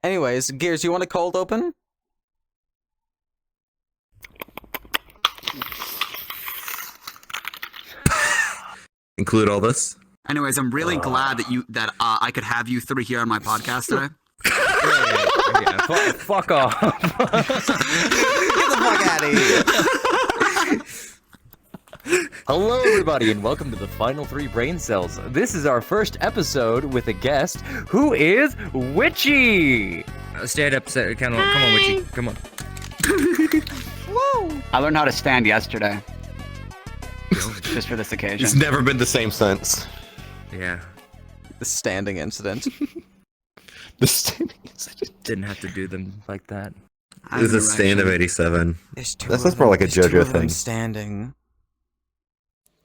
Anyways, Gears, you want a cold open? Include all this? Anyways, I'm really glad that I could have you three here on my podcast today. Fuck off. Get the fuck out of here. Hello, everybody, and welcome to the final Three Braincells. This is our first episode with a guest who is Witchy. Stand up, come on, Witchy, come on. Woo! I learned how to stand yesterday. Just for this occasion. It's never been the same since. Yeah. The standing incident. The standing incident. Didn't have to do them like that. This is a stand of 87. There's two That's of more them. like a There's two JoJo of them thing. standing.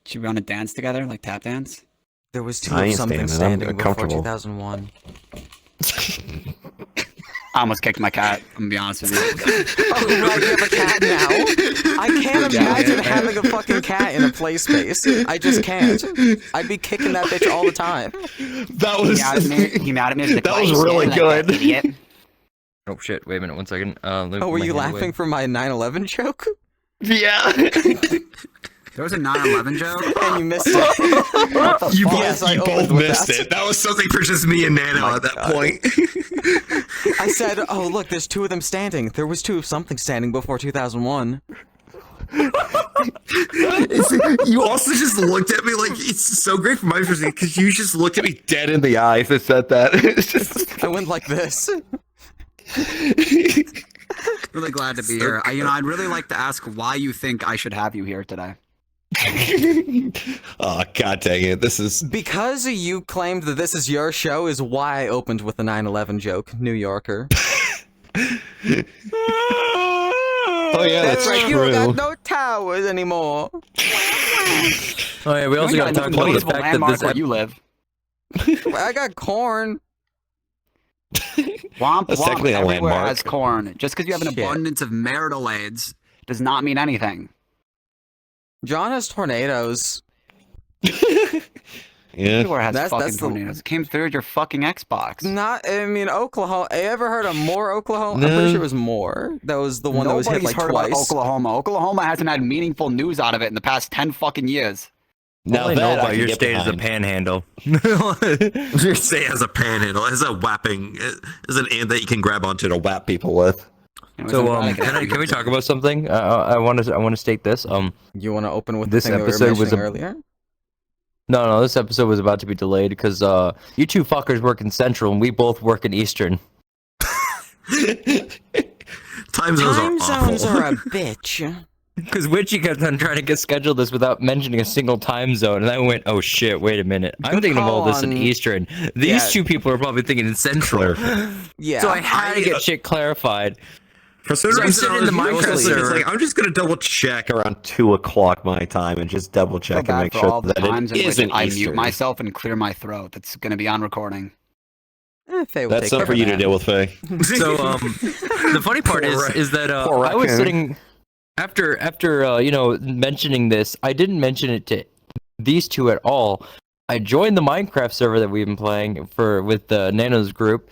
Should we want to dance together, like tap dance? There was two I of ain't something standing. I'm standing before comfortable. 2001. I almost kicked my cat, I'm gonna be honest with you. Oh, right, you have a cat now? I can't imagine having a fucking cat in a play space. I just can't. I'd be kicking that bitch all the time. That was... He mad at me. Like, That was really good. Idiot. Oh shit, wait a minute, 1 second. Oh, were you laughing for my 9/11 joke? Yeah. There was a 9/11 joke? And you missed it. You Yes, I both opened with missed that. it. That was something for just me and Nano at that God. point. I said, oh, look, there's two of them standing. There was two of something standing before 2001. You also just looked at me like, it's so great from my perspective, because you just looked at me dead in the eyes and said that. It's just... I went like this. Really glad to be here. I'd really like to ask why you think I should have you here today. Oh, god dang it. This is... Because you claimed that this is your show is why I opened with the 9/11 joke, New Yorker. Oh yeah, that's right, true. you got no towers anymore. Oh yeah, we also gotta talk about the fact that this where you live. I got corn. Womp That's womp technically a everywhere landmark. has corn. Just because you have an Shit. abundance of marital aids does not mean anything. John has tornadoes. Yeah. Everywhere has That's- fucking that's the- tornadoes. It came through your fucking Xbox. I mean, Oklahoma. I ever heard of more Oklahoma? I'm pretty sure it was more. That was the one that was hit Nobody's like heard twice. about Oklahoma. Oklahoma hasn't had meaningful news out of it in the past 10 fucking years. Now All I know that I about can your get state is a behind. panhandle. Your state has a panhandle. It has a whapping. It has an ant that you can grab onto to whap people with. Anyways, So I'm glad I could can we talk about something? I want to state this. You want to open with This the thing episode that we were was mentioning earlier? No, this episode was about to be delayed because you two fuckers work in Central and we both work in Eastern. Time zones are awful. a bitch. Because Witchy kept on trying to get scheduled this without mentioning a single time zone, and I went, "Oh shit, wait a minute! I'm Good thinking of all call this in on- Eastern. These Yeah. two people are probably thinking in Central." Yeah. So I had to get shit clarified. For some So I'm reason, sitting in the Minecraft it's server. like, I'm just gonna double check around 2 o'clock my time and just double feel check and bad make for sure all the that times it in which isn't I Eastern. mute myself and clear my throat. That's going to be on recording. Faye will That's take something care for of you to that. deal with, Faye. So the funny part is that poor I was raccoon. sitting after mentioning this. I didn't mention it to these two at all. I joined the Minecraft server that we've been playing with the Nano's group,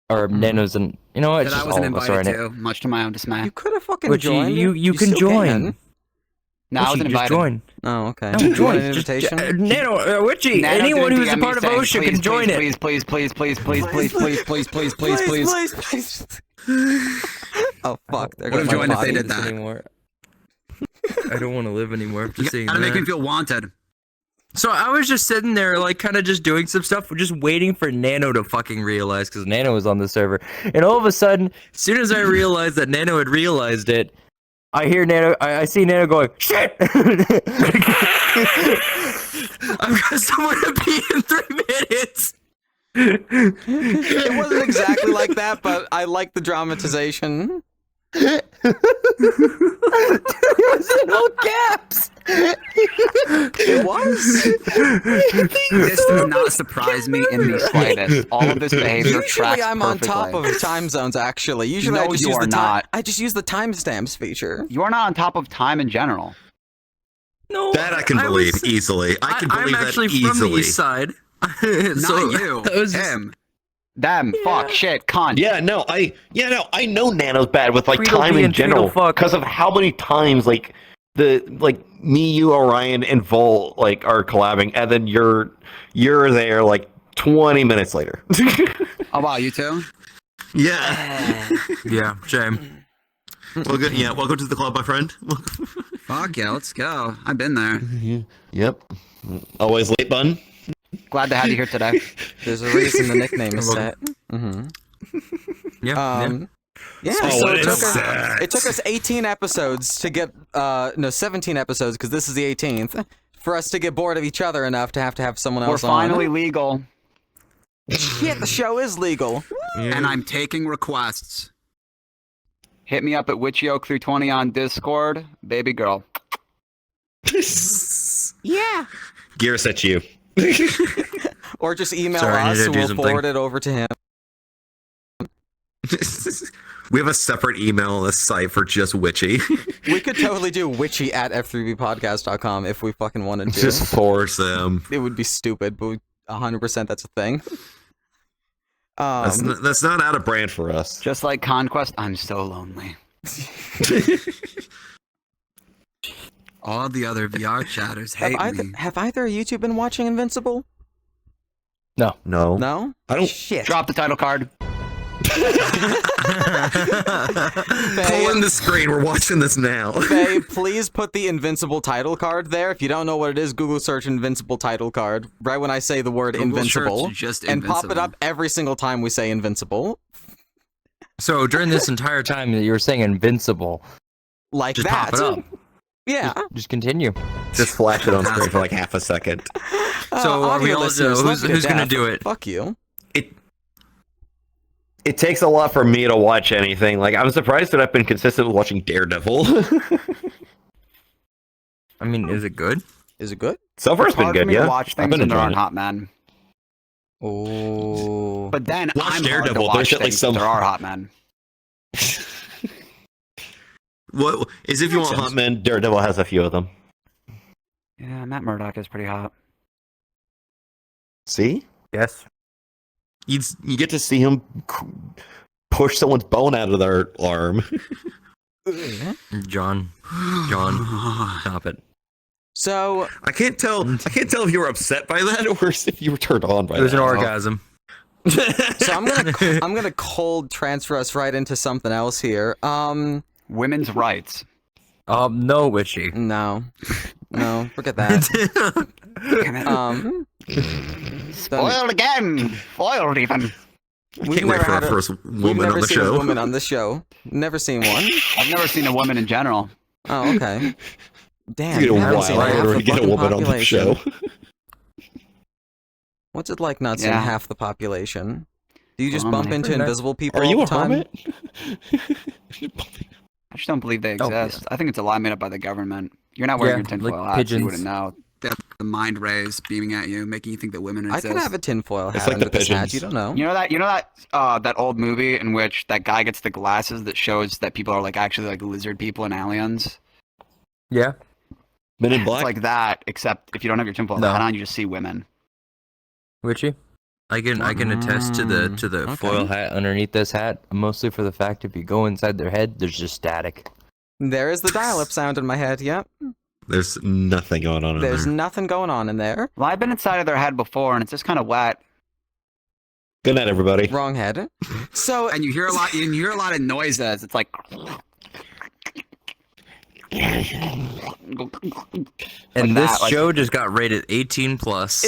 or Nano's, and you know what? That Just I wasn't all of us are invited in it. to, much to my own dismay. You could have fucking Which joined. you can still join. can. No, I wasn't Just invited. join. Oh, okay. No, Do you want join. an invitation? Nano, Witchy, Nano anyone didn't who's a DM me part of saying, OSHA please, can join it. please, please, please, please, please, please, please, please, please, please, please. Oh fuck! They're Would have gonna joined if they body did this that. Anymore. I don't want to live anymore. You Just saying gotta make that. me feel wanted. So I was just sitting there, like, kind of just doing some stuff, just waiting for Nano to fucking realize, because Nano was on the server. And all of a sudden, as soon as I realized that Nano had realized it, I hear Nano, I see Nano going, shit! I've got somewhere to be in 3 minutes! It wasn't exactly like that, but I like the dramatization. It was in all caps! It was. This does not surprise me in the slightest. All of this behavior tracks Usually I'm on top perfectly. of time zones. Actually, usually I No, just you use are the time. not. I just use the timestamps feature. You are not on top of time in general. No, That I can believe easily. I can believe I'm that actually easily. from the east side. Not you. I was just- Him. Them, fuck, shit, cunt. I know Nano's bad with like Tweedledee time in and general Tweedlefuck. because of how many times me, you, Orion, and Volt like are collabing, and then you're there like 20 minutes later. Oh wow, you too? Yeah. Yeah, shame. Welcome to the club, my friend. Fuck yeah, let's go. I've been there. Yep. Always late, bun. Glad to have you here today. There's a reason the nickname is set. Yeah. Yeah, Oh, so what it is took, that? it took us 18 episodes to get, 17 episodes, because this is the 18th, for us to get bored of each other enough to have someone We're else finally on. legal. Shit, the show is legal. And I'm taking requests. Hit me up at WitchyOak320 on Discord, baby girl. Yeah. Gears at you. Or just email Sorry, I us need to and do we'll something. forward it over to him. We have a separate email on the site for just Witchy. We could totally do witchy at F3B Podcast.com if we fucking wanted to. Just force them. It would be stupid, but 100% that's a thing. That's not out of brand for us. Just like Conquest, I'm so lonely. All the other VR chatters hate me. Have either of you two been watching Invincible? No. No? I don't. Shit. Drop the title card. Pull in the screen. We're watching this now. Faye, please put the Invincible title card there. If you don't know what it is, Google search Invincible title card right when I say the word Google Invincible. search just and pop it Invincible. up every single time we say Invincible. So during this entire time that you were saying invincible, Like just that. pop it up. Yeah. Just continue. Just flash it on screen for like half a second. So are we audio all listeners, love you to who's gonna death. do it? Fuck you. It takes a lot for me to watch anything. Like, I'm surprised that I've been consistent with watching Daredevil. I mean, is it good? Is it good? So far, it's been Hard for good. me to Yeah, watch I've things been when there enjoying aren't it. hot men. Oh. But then Watch I'm Daredevil, hard to there's watch at least things some- when there are hot men. What is if you want hot men? Daredevil has a few of them. Yeah, Matt Murdock is pretty hot. See, Yes. you get to see him push someone's bone out of their arm. John, stop it. So I can't tell if you were upset by that or if you were turned on by It was that. an orgasm. So I'm gonna cold transfer us right into something else here. Women's rights. No, Witchy. No, forget that. Spoiled again. Foiled even. Can't wait for our first We've woman never on the seen a show. woman on this show. Never seen one. I've never seen a woman in general. Oh, okay. Damn, It's you gonna haven't be seen wild half when the we get a fucking woman on the population. show. What's it like not seeing Yeah. half the population? Do you just Well, bump I'm into pretty nice. invisible people Are all you the a time? hermit? I just don't believe they Oh, yeah. exist. I think it's a lie made up by the government. You're not wearing Yeah, your tinfoil like hat, so you pigeons. wouldn't know. The mind rays beaming at you, making you think that women I exist. could have a tinfoil It's hat like the under this hat. pigeons. You don't know. You know that old movie in which that guy gets the glasses that shows that people are like actually like lizard people and aliens? Yeah. Men in Black. It's like that, except if you don't have your tinfoil No. hat on, you just see women. Witchy. I can attest to the Okay. foil hat underneath this hat, mostly for the fact if you go inside their head, there's just static. There is the dial-up sound in my head. Yep. There's nothing going on in There's there. nothing going on in there. Well, I've been inside of their head before, and it's just kind of wet. Good night, everybody. Wrong head. So And you hear a lot. You hear a lot of noises. It's like. And Like this that, like- show just got rated 18 plus.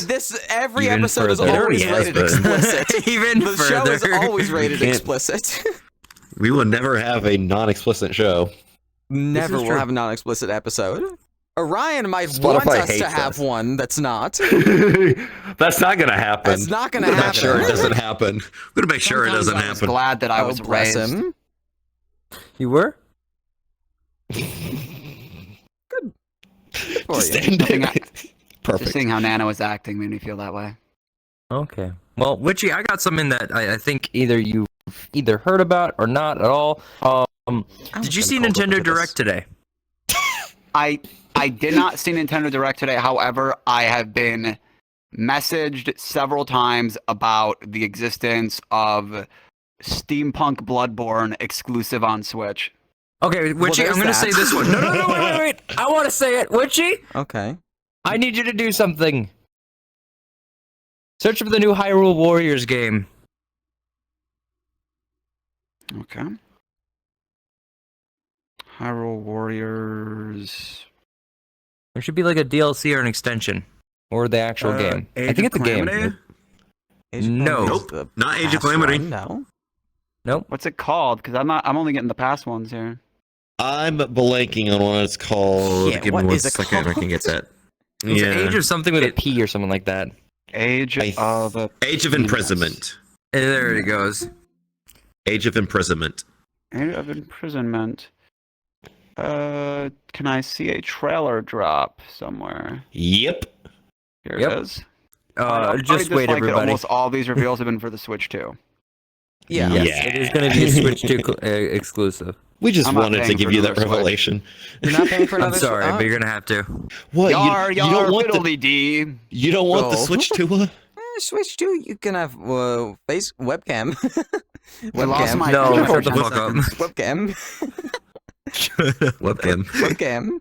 every Even episode is further. always It already rated has been. explicit. Even The show is further. always rated can't- explicit. We will never have a non-explicit show. Never will true. have a non-explicit episode. Orion might Spotify want us hates to have us. one that's not. That's not gonna happen. That's not gonna I'm gonna happen. make sure it doesn't happen. I'm gonna make sure it Sometimes doesn't I was happen. glad that I Oh, was bless raised. him. You were? For Just you. end Nothing it. Just Perfect. seeing how Nana was acting made me feel that way. Okay. Well, Witchy, I got something that I think you've either heard about or not at all. Did you see Nintendo Direct today? I did not see Nintendo Direct today. However, I have been messaged several times about the existence of Steampunk Bloodborne exclusive on Switch. Okay, Witchy, I'm gonna say this one. No, wait. I want to say it, Witchy. Okay. I need you to do something. Search for the new Hyrule Warriors game. Okay. Hyrule Warriors. There should be like a DLC or an extension, or the actual game. I think it's a game. Age of No. Calamity is the Not Age of past Calamity. one, No. Nope. What's it called? Because I'm only getting the past ones here. I'm blanking on what it's called. Yeah, Give what me one is it second if I can get that. It's Yeah. Age of something with a P or something like that. Age of Age of Imprisonment. There it goes. Age of Imprisonment. Age of Imprisonment. Can I see a trailer drop somewhere? Yep. Here Yep. it is. I Just wait, that everybody. almost all these reveals have been for the Switch too. Yeah. Yeah. It is going to be a Switch 2 exclusive. We just I'm not wanted to paying give for you that another Switch. revelation. You're not paying for I'm another. sorry, oh. but you're going to have to. What? Yar, You don't want the fiddly-dee. you don't want the No. Switch to Switch 2, you can have face webcam. I lost my No, connection. shut the fuck up. Webcam. webcam. Webcam.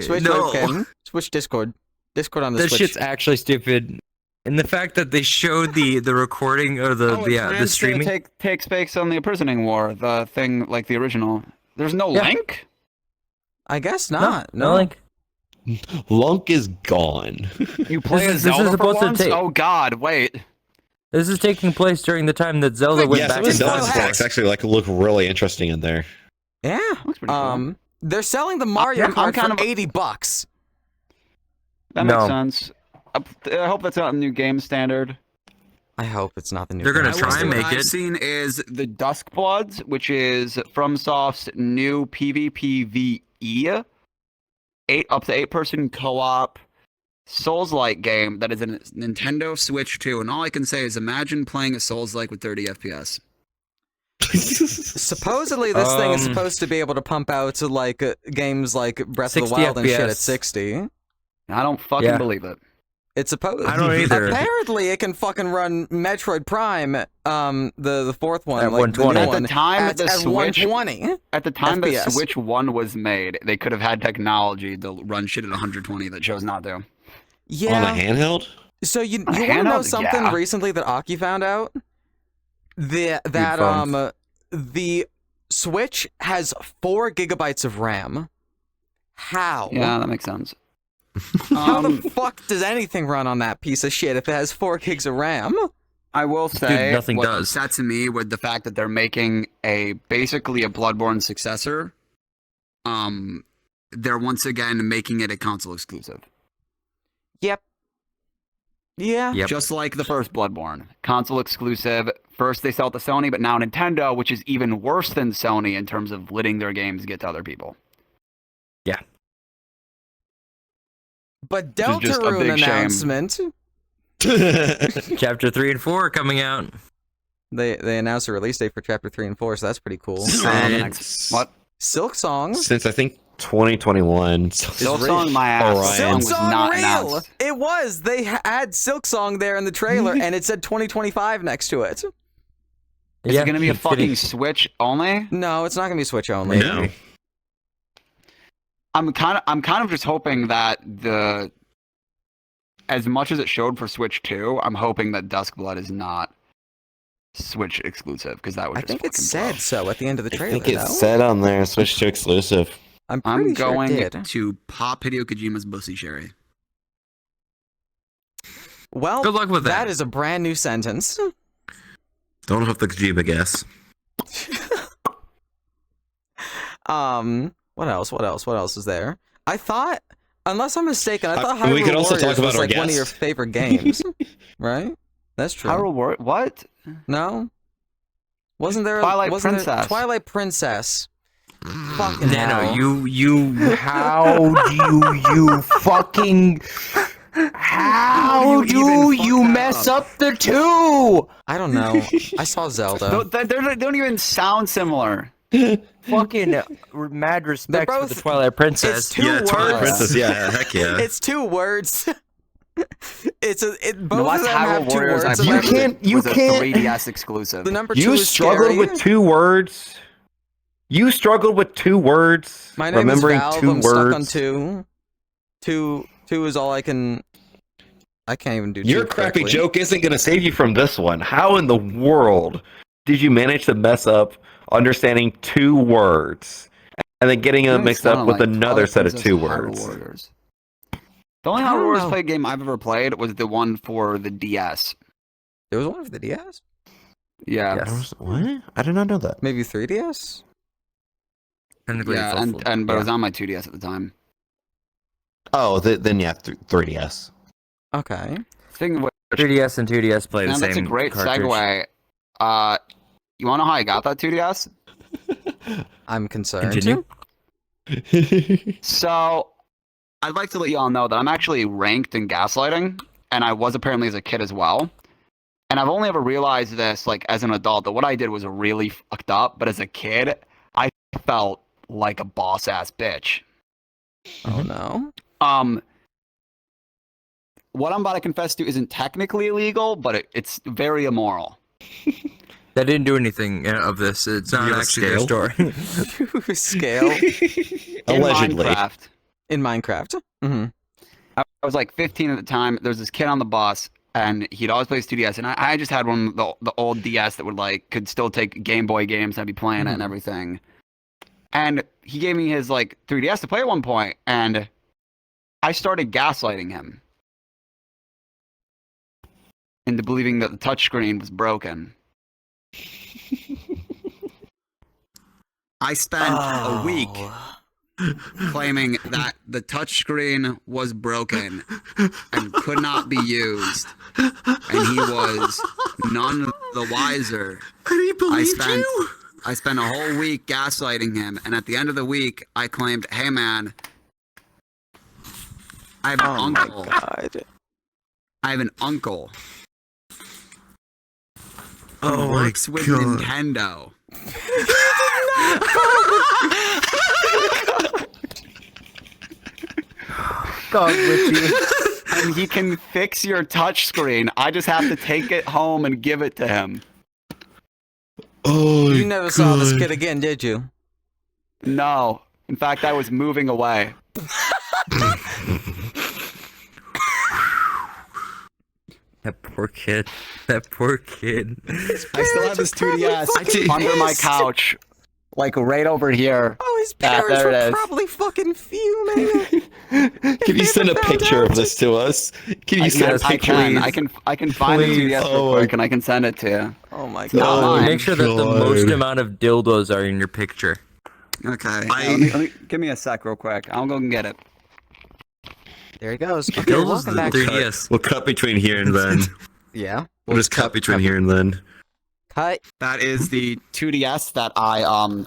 Switch No. webcam. Switch Discord. Discord on the This Switch. shit's actually stupid. And the fact that they showed the recording or the streaming. Takes place on the imprisoning war, the thing like the original. There's no Yeah. link. I guess not. No link. Lunk is gone. You play This as is Zelda for supposed to once? take- Oh God, wait. This is taking place during the time that Zelda went Yeah, back some of in Zelda's time. stacks actually look really interesting in there. Yeah. Looks pretty cool. They're selling the Mario I'm Kart kind for of- $80. That No. makes sense. I hope that's not a new game standard. I hope it's not the new. They're gonna game. try and What make I've it. seen is the Duskbloods, which is FromSoft's new PvPvE, up to 8-person co-op Souls-like game that is a Nintendo Switch 2. And all I can say is imagine playing a Souls-like with 30 FPS. Supposedly, this thing is Um, supposed to be able to pump out like games like Breath of the 60 Wild and shit at FPS. 60. I don't fucking Yeah. believe it. It's supposed. I don't either. Apparently, it can fucking run Metroid Prime, the fourth one, At like the 120. new At the one, time at, the at Switch 120. At the time FPS. the Switch 1 was made, they could have had technology to run shit at 120 that chose not to. On a Yeah. handheld? So you want to handheld, know something yeah. recently that Aki found out? That phones. the Switch has 4 gigabytes of RAM. How? Yeah, that makes sense. How the fuck does anything run on that piece of shit if it has 4 gigs of RAM? I will say, nothing what does. upsets me with the fact that they're making basically a Bloodborne successor. They're once again making it a console exclusive. Yep. Yeah. Yep. Just like the first Bloodborne, console exclusive. First they sell it to Sony, but now Nintendo, which is even worse than Sony in terms of letting their games get to other people. Yeah. But Which is just a Deltarune big shame. announcement. Chapter 3 and 4 are coming out. They announced a release date for Chapter 3 and 4, so that's pretty cool. What? Silk Song. Since I think 2021. Silksong, my ass. Orion. Silksong was Silk Song not real. announced. It was. They had Silk Song there in the trailer, and it said 2025 next to it. Is it going to be a fucking Switch only? No, it's not gonna be Switch only. No. I'm kind of just hoping that as much as it showed for Switch 2, I'm hoping that Duskblood is not Switch exclusive because that would I just think it fucking said blow. so at the end of the I trailer. think it though. said on there, Switch to exclusive. I'm pretty I'm sure going it did. to pop Hideo Kojima's Bussy Sherry. Well, Good luck with that. That is a brand new sentence. Don't have the Kojima guess. What else? What else is there? I thought, unless I'm mistaken, I thought we Hyrule could also Warriors talk about was our like one of your guest. favorite games, right? That's true. Hyrule War? What? No, wasn't there? Twilight wasn't there- Princess. Twilight Princess. Fucking Nano, hell. how do you fucking, how do you mess up the two? I don't know. I saw Zelda. They don't even sound similar. Fucking mad respect for both- the Twilight Princess. It's two Yeah, Twilight words. Princess. Yeah, heck yeah. It's 2 words. Both The last of them have Hyrule two Warriors words. I in played them. You was a can't- 3DS exclusive. The number 2 You is struggled scary. with 2 words. You struggled with 2 words. My name remembering is Valve. 2 I'm words. stuck on 2. 2 is all I can. I can't even do. Your 2 crappy correctly. joke isn't going to save you from this one. How in the world did you manage to mess up understanding 2 words and then getting them mixed up with another set of 2 words? Warriors. The only I don't Hyrule Warriors know. play game I've ever played was the one for the DS. There was one for the DS. Yeah. Yes. What? I did not know that. Maybe 3DS. Technically, it's Yeah, also- but it was on my 2DS at the time. Oh, then yeah, 3DS. Okay. Speaking of which, 3DS and 2DS play the man, same that's a great cartridge. segue. You want to know how I got that 2DS? I'm concerned. Continue. So, I'd like to let you all know that I'm actually ranked in gaslighting, and I was apparently as a kid as well. And I've only ever realized this, like, as an adult, that what I did was really fucked up, but as a kid, I felt like a boss-ass bitch. Oh no. What I'm about to confess to isn't technically illegal, but it's very immoral. That didn't do anything of this. It's not You have a actually their scale? story. Scale Allegedly. In Minecraft, in Minecraft. Mm-hmm. I was like 15 at the time. There was this kid on the bus, and he'd always play his 2DS, and I just had one of the old DS that could still take Game Boy games. I'd be playing it and everything. And he gave me his 3DS to play at one point, and I started gaslighting him into believing that the touchscreen was broken. I spent a week claiming that the touchscreen was broken and could not be used, and he was none the wiser. I spent a whole week gaslighting him, and at the end of the week, I claimed, "Hey man, I have an uncle. God. I have an uncle who Oh my works with God. Nintendo." God, Richie. And he can fix your touchscreen. I just have to take it home and give it to him. Oh, You never saw this kid again, did you? No. In fact, I was moving away. That poor kid. That poor kid. I still have this 2DS fucking under my pissed. couch. Like right over here. Oh, his Ah, parents there it were is. probably fucking fuming. Can you send a picture of this to us? Can you send a Yes, picture? I can find the Please. 2DS real quick and I can send it to you. Oh my No, god. mine. Make sure that the God. most amount of dildos are in your picture. Okay. I- Let me, give me a sec real quick. I'll go and get it. There he goes. Okay, Dildos welcome the back. 3DS. We'll cut between here and then. Yeah. We'll just cut between here and then. Cut. That is the 2DS that I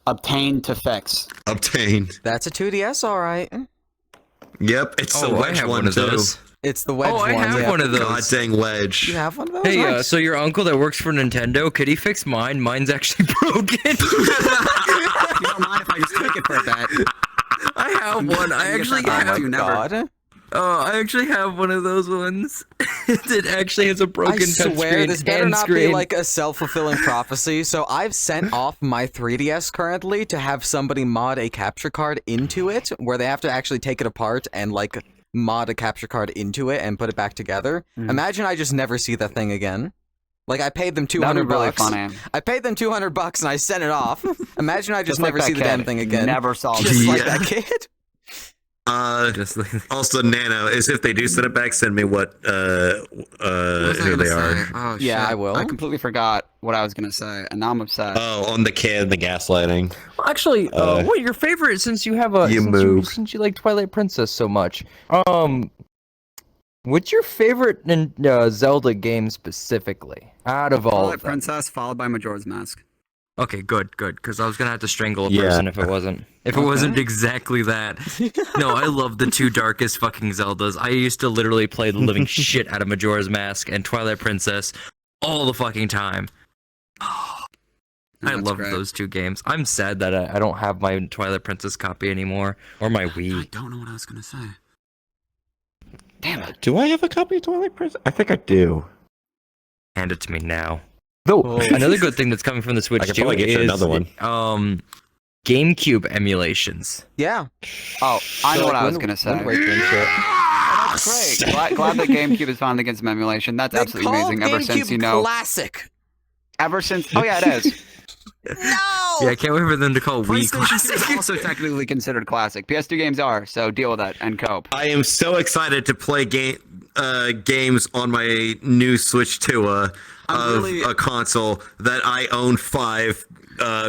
obtained to fix. Obtained. That's a 2DS, all right. Yep, it's the Oh, I wedge have one, one of too. those. It's the wedge Oh, I one. have yeah. one of God those. dang wedge. You have one of those? Hey, Nice. so your uncle that works for Nintendo, could he fix mine? Mine's actually broken. You don't mind if I just take it for a bit? I have one. I actually Oh have. my God. Oh, I actually have one of those ones. It actually has a broken I swear touchscreen this better and not screen. be like a self-fulfilling prophecy. So I've sent off my 3DS currently to have somebody mod a capture card into it, where they have to actually take it apart and like mod a capture card into it and put it back together. Imagine I just never see that thing again. Like I paid them That'd be $200. really funny. I paid them $200 and I sent it off. Imagine I just like never that see the kid. damn thing again. Never saw Just it. like Yeah. that kid. Just like Also, Nano, is if they do send it back, send me what who they are. Oh, Yeah, shit. I will. I completely forgot what I was gonna say, and now I'm upset. Oh, on the kid, the gaslighting. actually, what your favorite? Since you have a You since move. since you like Twilight Princess so much, what's your favorite Zelda game specifically out of all Twilight of them? Princess followed by Majora's Mask. Okay, good, because I was gonna have to strangle a Yeah. person if it wasn't. If it wasn't exactly that. No, I love the two darkest fucking Zeldas. I used to literally play the living shit out of Majora's Mask and Twilight Princess all the fucking time. I That's love great. those two games. I'm sad that I don't have my Twilight Princess copy anymore or my I Wii. don't know what I was gonna say. Damn it. Do I have a copy of Twilight Princess? I think I do. Hand it to me now. Though another good thing that's coming from the Switch I could too probably get you is another one. GameCube emulations. Yeah. Oh, I know So, what like, I was Wind- gonna say. Wind Waker and shit. That's great. Glad that GameCube is finally getting some emulation. That's They absolutely call amazing. Ever since GameCube Classic. ever since. Oh yeah, it is. No. Yeah, I can't wait for them to call Wii PlayStation 2 Classic. is also technically considered classic. PS2 games are, so deal with that and cope. I am so excited to play games on my new Switch 2 of a console that I own 5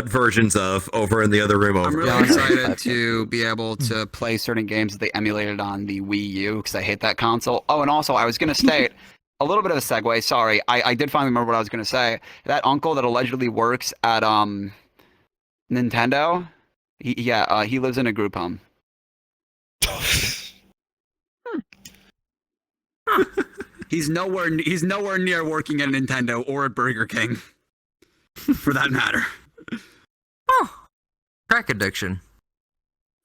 versions of over in the other room over. I'm really Yeah, excited to be able to play certain games that they emulated on the Wii U because I hate that console. Oh, and also I was gonna state a little bit of a segue. Sorry, I did finally remember what I was gonna say. That uncle that allegedly works at Nintendo, he lives in a group home. He's nowhere near working at Nintendo or at Burger King, for that matter. Crack addiction.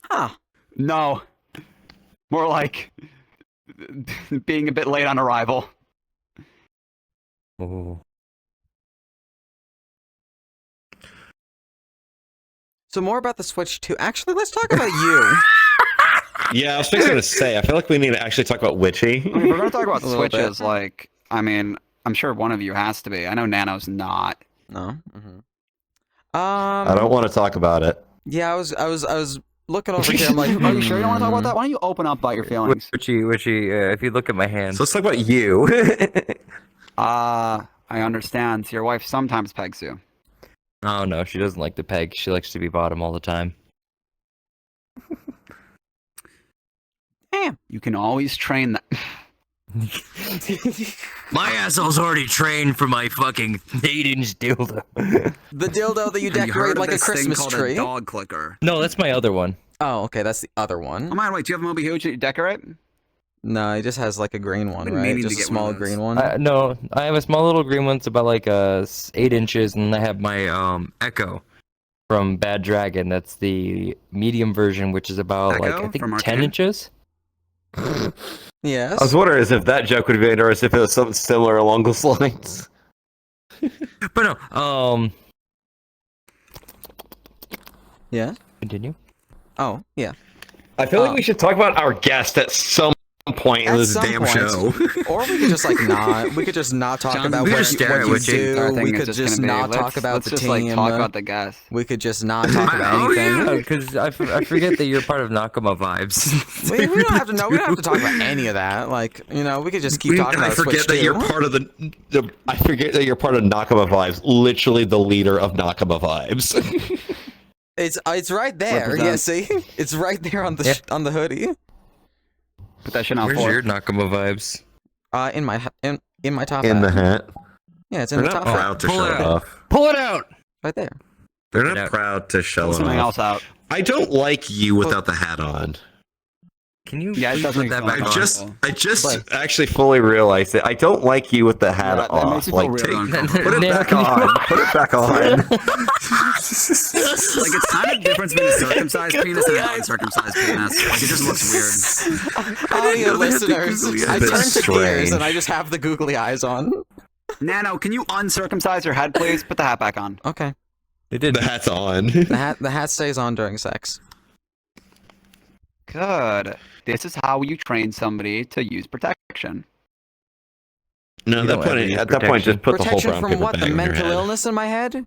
Huh. No, more like being a bit late on arrival. Oh. So more about the Switch 2. Actually, let's talk about you. Yeah, I was fixing to say. I feel like we need to actually talk about Witchy. I mean, if we're gonna talk about A little Switches, like, I mean, I'm sure one of you has to be. I know Nano's not. No. Mm-hmm. I don't want to talk about it. Yeah, I was looking over here. I'm like, Are you sure you don't want to talk about that? Why don't you open up about your feelings? Witchy, if you look at my hands. So let's talk about you. I understand. So your wife sometimes pegs you. Oh no, she doesn't like to peg. She likes to be bottom all the time. damn. You can always train that. My asshole's already trained for my fucking 8-inch dildo. The dildo that you decorate like a Christmas tree. dog clicker. No, that's my other one. Oh, okay, that's the other Oh one. man, wait, do you have a Moby Huge that you decorate? No, it just has like a green one, been right? meaning to Just a get one small of those. green one. No, I have a small little green one. It's about like 8 inches, and I have my Echo from Bad Dragon. That's the medium version, which is about like Echo I think from 10 Arcane? inches. Yes. I was wondering if that joke would be made or as if it was something similar along those lines. But no, Yeah. continue. Oh, yeah. I feel like we should talk about our guest at some point in At this some damn point. show. Or we could just like not. We could just not talk John, about we what just you, stare what at you Witchy. do. Thing We is could just gonna be, not talk let's- about let's the just, team. Like, talk about the guest. We could just not talk about Oh, anything. yeah. Because I forget that you're part of Nakama Vibes. We don't have to know. We don't have to talk about any of that. Like, you know, we could just keep talking I about forget Switch that 2. you're part of the. I forget that you're part of Nakama Vibes. Literally the leader of Nakama Vibes. It's right there. Represent. Yeah, see, it's right there on the Yeah. on the hoodie. Put that shit on Where's for. your Nakama Vibes? In my top in hat. the hat. Yeah, it's in They're the not top hat. proud to Pull show it it out. off. Pull it out! Right there. They're Yeah. not proud to show Pull it something off. else out. I don't like you without the hat on. Can you Yeah, it please doesn't put that make back sense. on? I just Like- Actually, fully realized it. I don't like you with the hat Yeah, that off. makes me Like, feel really take- uncomfortable. put it Now, back can you- on. Put it back on. Like, it's kind of different between a circumcised penis and an uncircumcised penis. Like, it just looks weird. Audio really have to listeners, googly I eyes. turn That's to gears strange. and I just have the googly eyes on. Nano, can you uncircumcise your head, please? Put the hat back on. Okay. They did. The hat's on. The hat stays on during sex. Good. This is how you train somebody to use protection. No, You at don't that point, have to use at that point, just put the whole Protection brown from paper what? bag The on your mental head. illness in my head?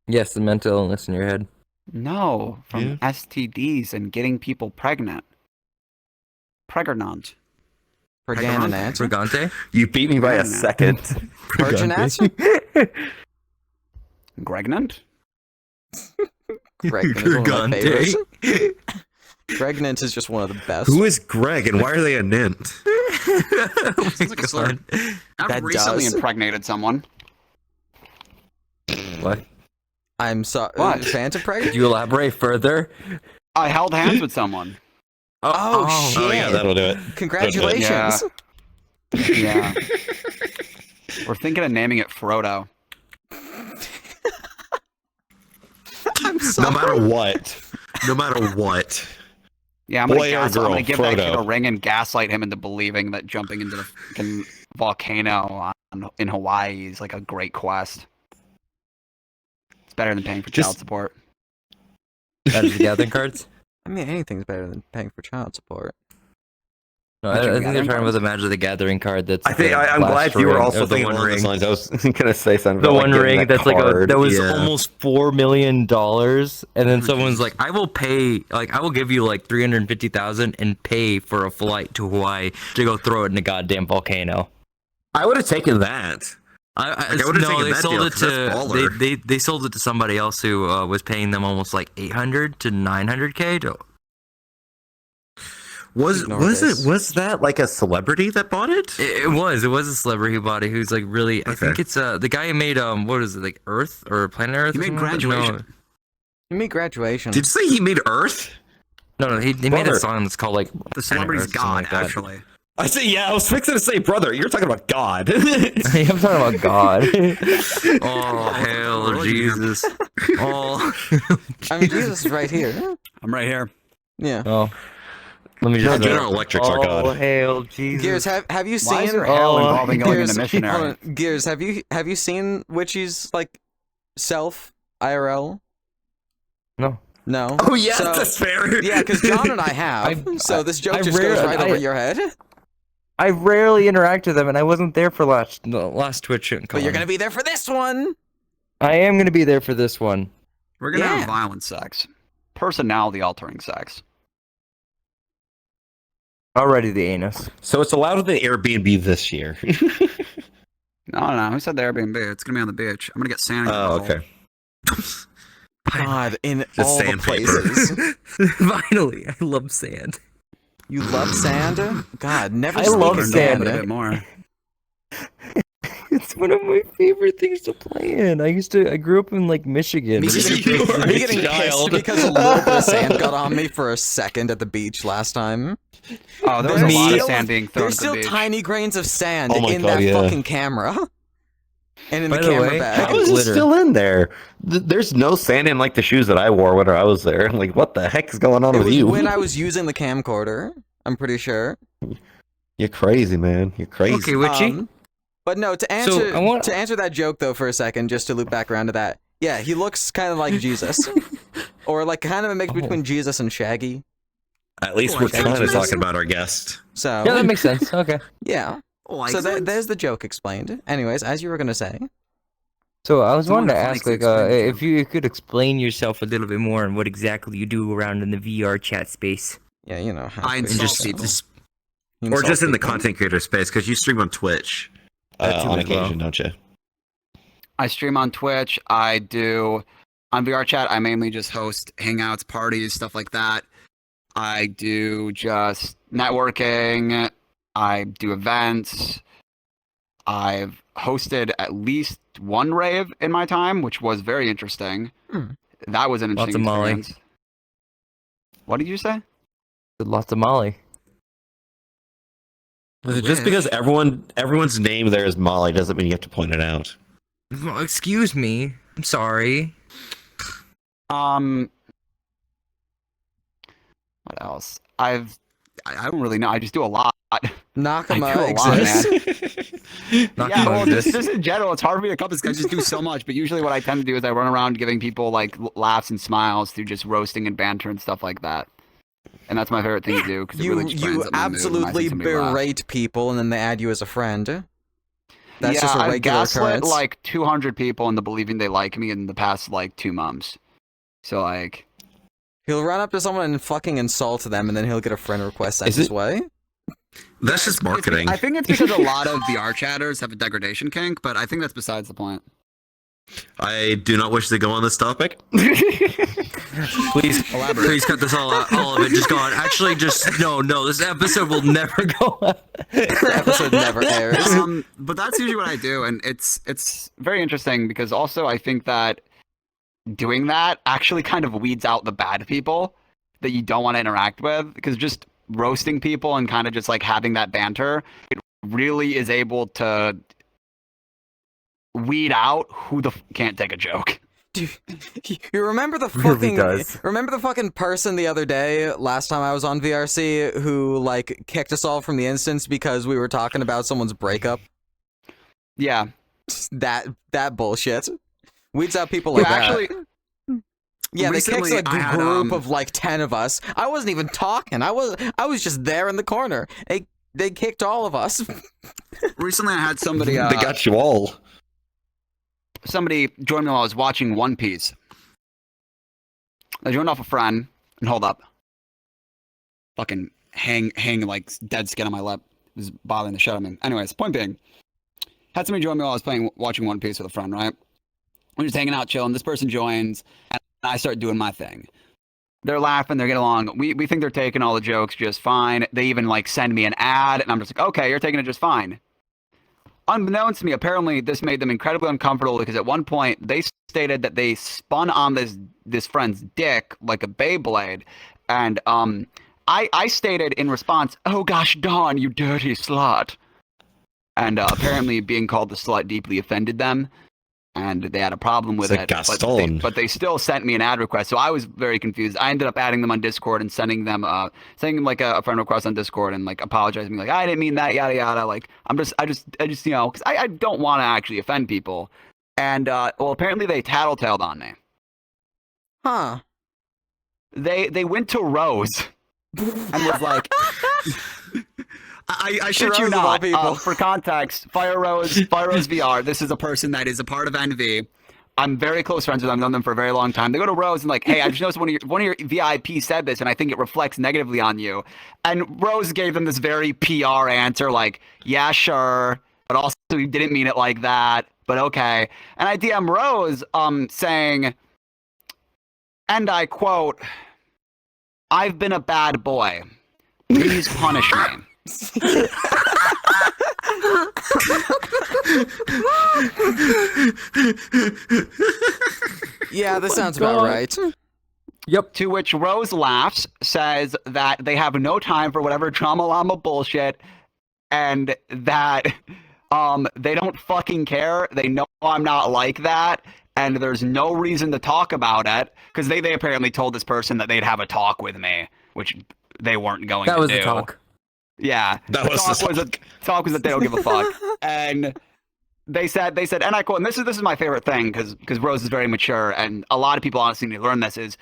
Yes, the mental illness in your head. No, from Yeah. STDs and getting people pregnant. Pregnant. Pregnant. Brigante? You beat me by a No. second. Pregnant? Pregnant? Pregnant is one of my Gigante. favorites. Pregnant is just one of the best. Who is Greg and why are they a nint? Sounds like a slur. I've That recently does. impregnated someone. What? I'm sorry. What? Phantom pregnant? Could you elaborate further? I held hands with someone. Oh, shit. Oh yeah, that'll do it. Congratulations. Yeah. We're thinking of naming it Frodo. I'm No sorry. matter what. No matter what. Yeah, I'm Boy gonna, or girl, I'm gonna give that kid Frodo? a ring and gaslight him into believing that jumping into the fucking volcano in Hawaii is like a great quest. It's better than paying for child support. Magic the Gathering cards? I mean, anything's better than paying for child support. No, Magic I the think they're Gathering talking about cards? the Magic the Gathering card. That's. I think the I'm last glad you were ring, also or the thinking One along those Ring. lines. I was gonna say something. The about, One getting Ring that that's like card. that was yeah. almost $4 million, and then Oh, someone's jeez. like, "I will pay, like, I will give you like 350,000 and pay for a flight to Hawaii to go throw it in a goddamn volcano." I would have taken that. I would've No, taken they that sold deal, it 'cause that's to baller. they sold it to somebody else who was paying them almost like 800 to 900K. Ignore this. Was that like a celebrity that bought it? It was a celebrity body who's like really. I think Okay. it's the guy who made what is it, like Earth or Planet Earth? He or made something like that? Graduation. You mean graduation? Did you say he made Earth? No, he made Brother. a song that's called like The celebrity's Planet Earth, something God, like that. actually. I say, yeah, I was fixing to say, brother, you're talking about God. I'm talking about God. Oh Oh, hail religion here. Jesus! Oh, I mean, Jesus is right here. I'm right here. Yeah. oh. Let me No, just. General Electric's our Oh God. hail Jesus! Gears, have you Why is seen? there hell Oh, involving going Gears, into missionary? hold on, Gears, have you seen Witchy's like self IRL? No. No. Oh, yeah, So- that's fair. Yeah, because John and I have. So this joke I just goes rare- right over your head. I rarely interact with them, and I wasn't there for last Twitch. But you're gonna be there for this one. I am gonna be there for this one. We're gonna Yeah. have violent sex. Personality altering sex. Already the anus. So it's allowed in the Airbnb this year. No. Who said the Airbnb? It's gonna be on the beach. I'm gonna get Santa. Oh, involved. okay. God, in Just all the sandpaper. places. Finally, I love sand. You love sand? God, never I sneak love in sand. A bit more. It's one of my favorite things to play in. I grew up in like Michigan. Me You getting, are me a getting pissed child. because a little bit of sand got on me for a second at the beach last time. Oh, there was There's a lot of still- sand being thrown There's at still the beach. tiny grains of sand Oh my in God, that yeah. fucking camera. And in By the the camera way, bag. How is it glitter. still in there? There's no sand in like the shoes that I wore when I was there. Like, what the heck is going on It with was you? when I was using the camcorder, I'm pretty sure. You're crazy, man. You're crazy. Okay, Witchy. But no, to answer I want- to answer that joke though for a second, just to loop back around to that. Yeah, he looks kind of like Jesus, or like kind of a mix between Jesus and Shaggy. At least Oh, we're I kind of see. talking about our guest. So Yeah, that makes sense. Okay. yeah. Like So there's the joke explained. Anyways, as you were gonna say. So I was Someone wanting to funny ask, to like, explain it to. if you could explain yourself a little bit more and what exactly you do around in the VR chat space. Yeah, you know how. I things insult go. people. You Or insult just in the people. content creator space, because you stream on Twitch That too on as well. occasion, don't you? I stream on Twitch. I do on VR chat. I mainly just host hangouts, parties, stuff like that. I do just networking. I do events. I've hosted at least one rave in my time, which was very interesting. Hmm. That was an Lots interesting of Molly. experience. What did you say? Lots of Molly. Just because everyone's name there is Molly doesn't mean you have to point it out. Well, excuse me. I'm sorry. What else? I don't really know. I just do a lot. Nakama I do a lot, exists. Not Yeah, gonna well, exist. just in general, it's hard for me to compass because I just do so much. But usually, what I tend to do is I run around giving people like laughs and smiles through just roasting and banter and stuff like that. And that's my favorite thing to do because it You really just brightens you up my mood when I see absolutely somebody laugh. berate people and then they add you as a friend. That's yeah, just a I've regular gaslit occurrence. like 200 people into believing they like me in the past like 2 months. So like, He'll run up to someone and fucking insult them, and then he'll get a friend request sent Is his it- way. That's just marketing. I think it's because a lot of VR chatters have a degradation kink, but I think that's besides the point. I do not wish to go on this topic. Please, Elaborate. please cut this all out. All of it. Just go on. Actually, just no. This episode will never go on. The episode never airs. But that's usually what I do, and it's very interesting because also I think that doing that actually kind of weeds out the bad people that you don't want to interact with, because just roasting people and kind of just like having that banter, it really is able to weed out who can't take a joke. Dude, you remember the Really fucking does. remember the fucking person the other day last time I was on VRC who like kicked us all from the instance because we were talking about someone's breakup? Yeah. That bullshit. Weeds out people like that. Actually, Yeah, they kicked recently a I had, group of like 10 of us. I wasn't even talking. I was just there in the corner. They kicked all of us. recently I had somebody they got you all. somebody join me while I was watching One Piece. I joined off a friend, and hold up. Fucking hang like dead skin on my lip. It was bothering the shit out of me. Anyways, point being, had somebody join me while I was watching One Piece with a friend, right? We're just hanging out, chilling. This person joins, and I start doing my thing. They're laughing, they're getting along. We think they're taking all the jokes just fine. They even like send me an ad, and I'm just like, okay, you're taking it just fine. Unbeknownst to me, apparently this made them incredibly uncomfortable because at one point they stated that they spun on this friend's dick like a Beyblade, and I stated in response, "Oh gosh, Dawn, you dirty slut," and apparently being called the slut deeply offended them, and they had a problem with it. But they still sent me an ad request, so I was very confused. I ended up adding them on Discord and sending them like a friend request on Discord and like apologizing, like I didn't mean that, yada yada. Like I just you know, because I don't want to actually offend people. And well, apparently they tattletaled on me. Huh. They went to Rose and was like. I shit Rose you of all not. people. For context, Fire Rose VR. This is a person that is a part of NV. I'm very close friends with them. I've known them for a very long time. They go to Rose and like, hey, I just noticed one of your VIP said this, and I think it reflects negatively on you. And Rose gave them this very PR answer, like, yeah, sure, but also he didn't mean it like that. But okay. And I DM Rose, saying, and I quote, "I've been a bad boy. Please punish me." Yeah, this sounds about right. Yep. To which Rose laughs, says that they have no time for whatever trauma llama bullshit, and that they don't fucking care. They know I'm not like that, and there's no reason to talk about it because they apparently told this person that they'd have a talk with me, which they weren't going to do. That was the talk. Yeah, That was the talk was that they don't give a fuck, and they said, and I quote, and this is my favorite thing because Rose is very mature, and a lot of people honestly need to learn this is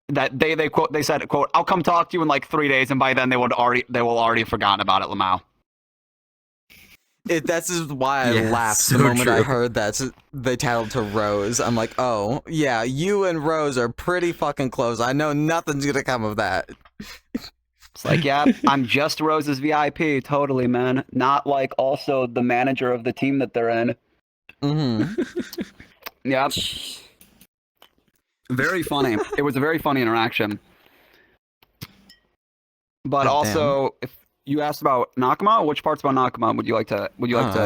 that they said quote, "I'll come talk to you in like 3 days," and by then they will already have forgotten about it, Lamau. That's just why I Yeah, laughed so the moment I true. heard that they tattled to Rose. I'm like, oh yeah, you and Rose are pretty fucking close. I know nothing's gonna come of that. It's like, yeah, I'm just Rose's VIP, totally, man. Not like also the manager of the team that they're in. Mm-hmm. Yep. Very funny. It was a very funny interaction. But God also, if you asked about Nakama, which parts about Nakama would you like to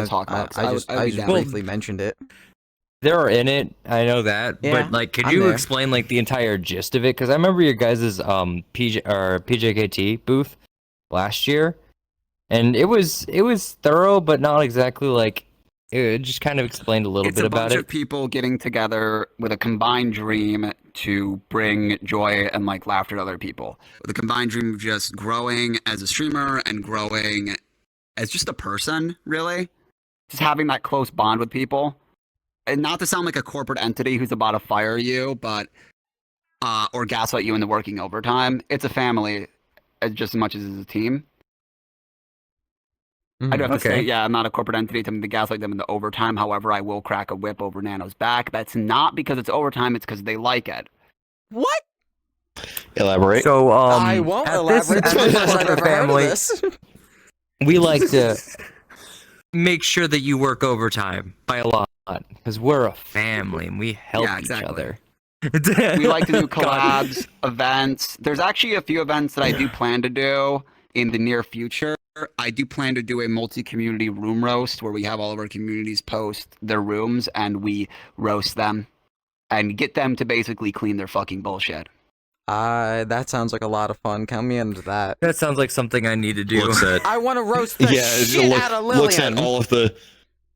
talk about? 'Cause I would just be down. briefly mentioned it. They're in it. I know that. Yeah, but like, could I'm you there. explain like the entire gist of it? Because I remember your guys' PJKT booth last year, and it was thorough, but not exactly like. It just kind of explained a little bit about It's a bunch it. of people getting together with a combined dream to bring joy and like laughter to other people. With a combined dream of just growing as a streamer and growing as just a person, really. Just having that close bond with people. And not to sound like a corporate entity who's about to fire you, but or gaslight you into working overtime. It's a family just as much as it's a team. I do have to Okay. say, yeah, I'm not a corporate entity to gaslight them into overtime. However, I will crack a whip over Nano's back. That's not because it's overtime. It's because they like it. What? Elaborate. So I won't at elaborate. This, This at is this the first I've Sucker ever heard of family, this. we like to make sure that you work overtime by a lot because we're a family and we help Yeah, each exactly. other. We like to do God. collabs, events. There's actually a few events that I do plan to do in the near future. I do plan to do a multi-community room roast where we have all of our communities post their rooms and we roast them and get them to basically clean their fucking bullshit. That sounds like a lot of fun. Count me into that. That sounds like something I need to do. Looks at I want to roast the shit out of Lillian. looks at all of the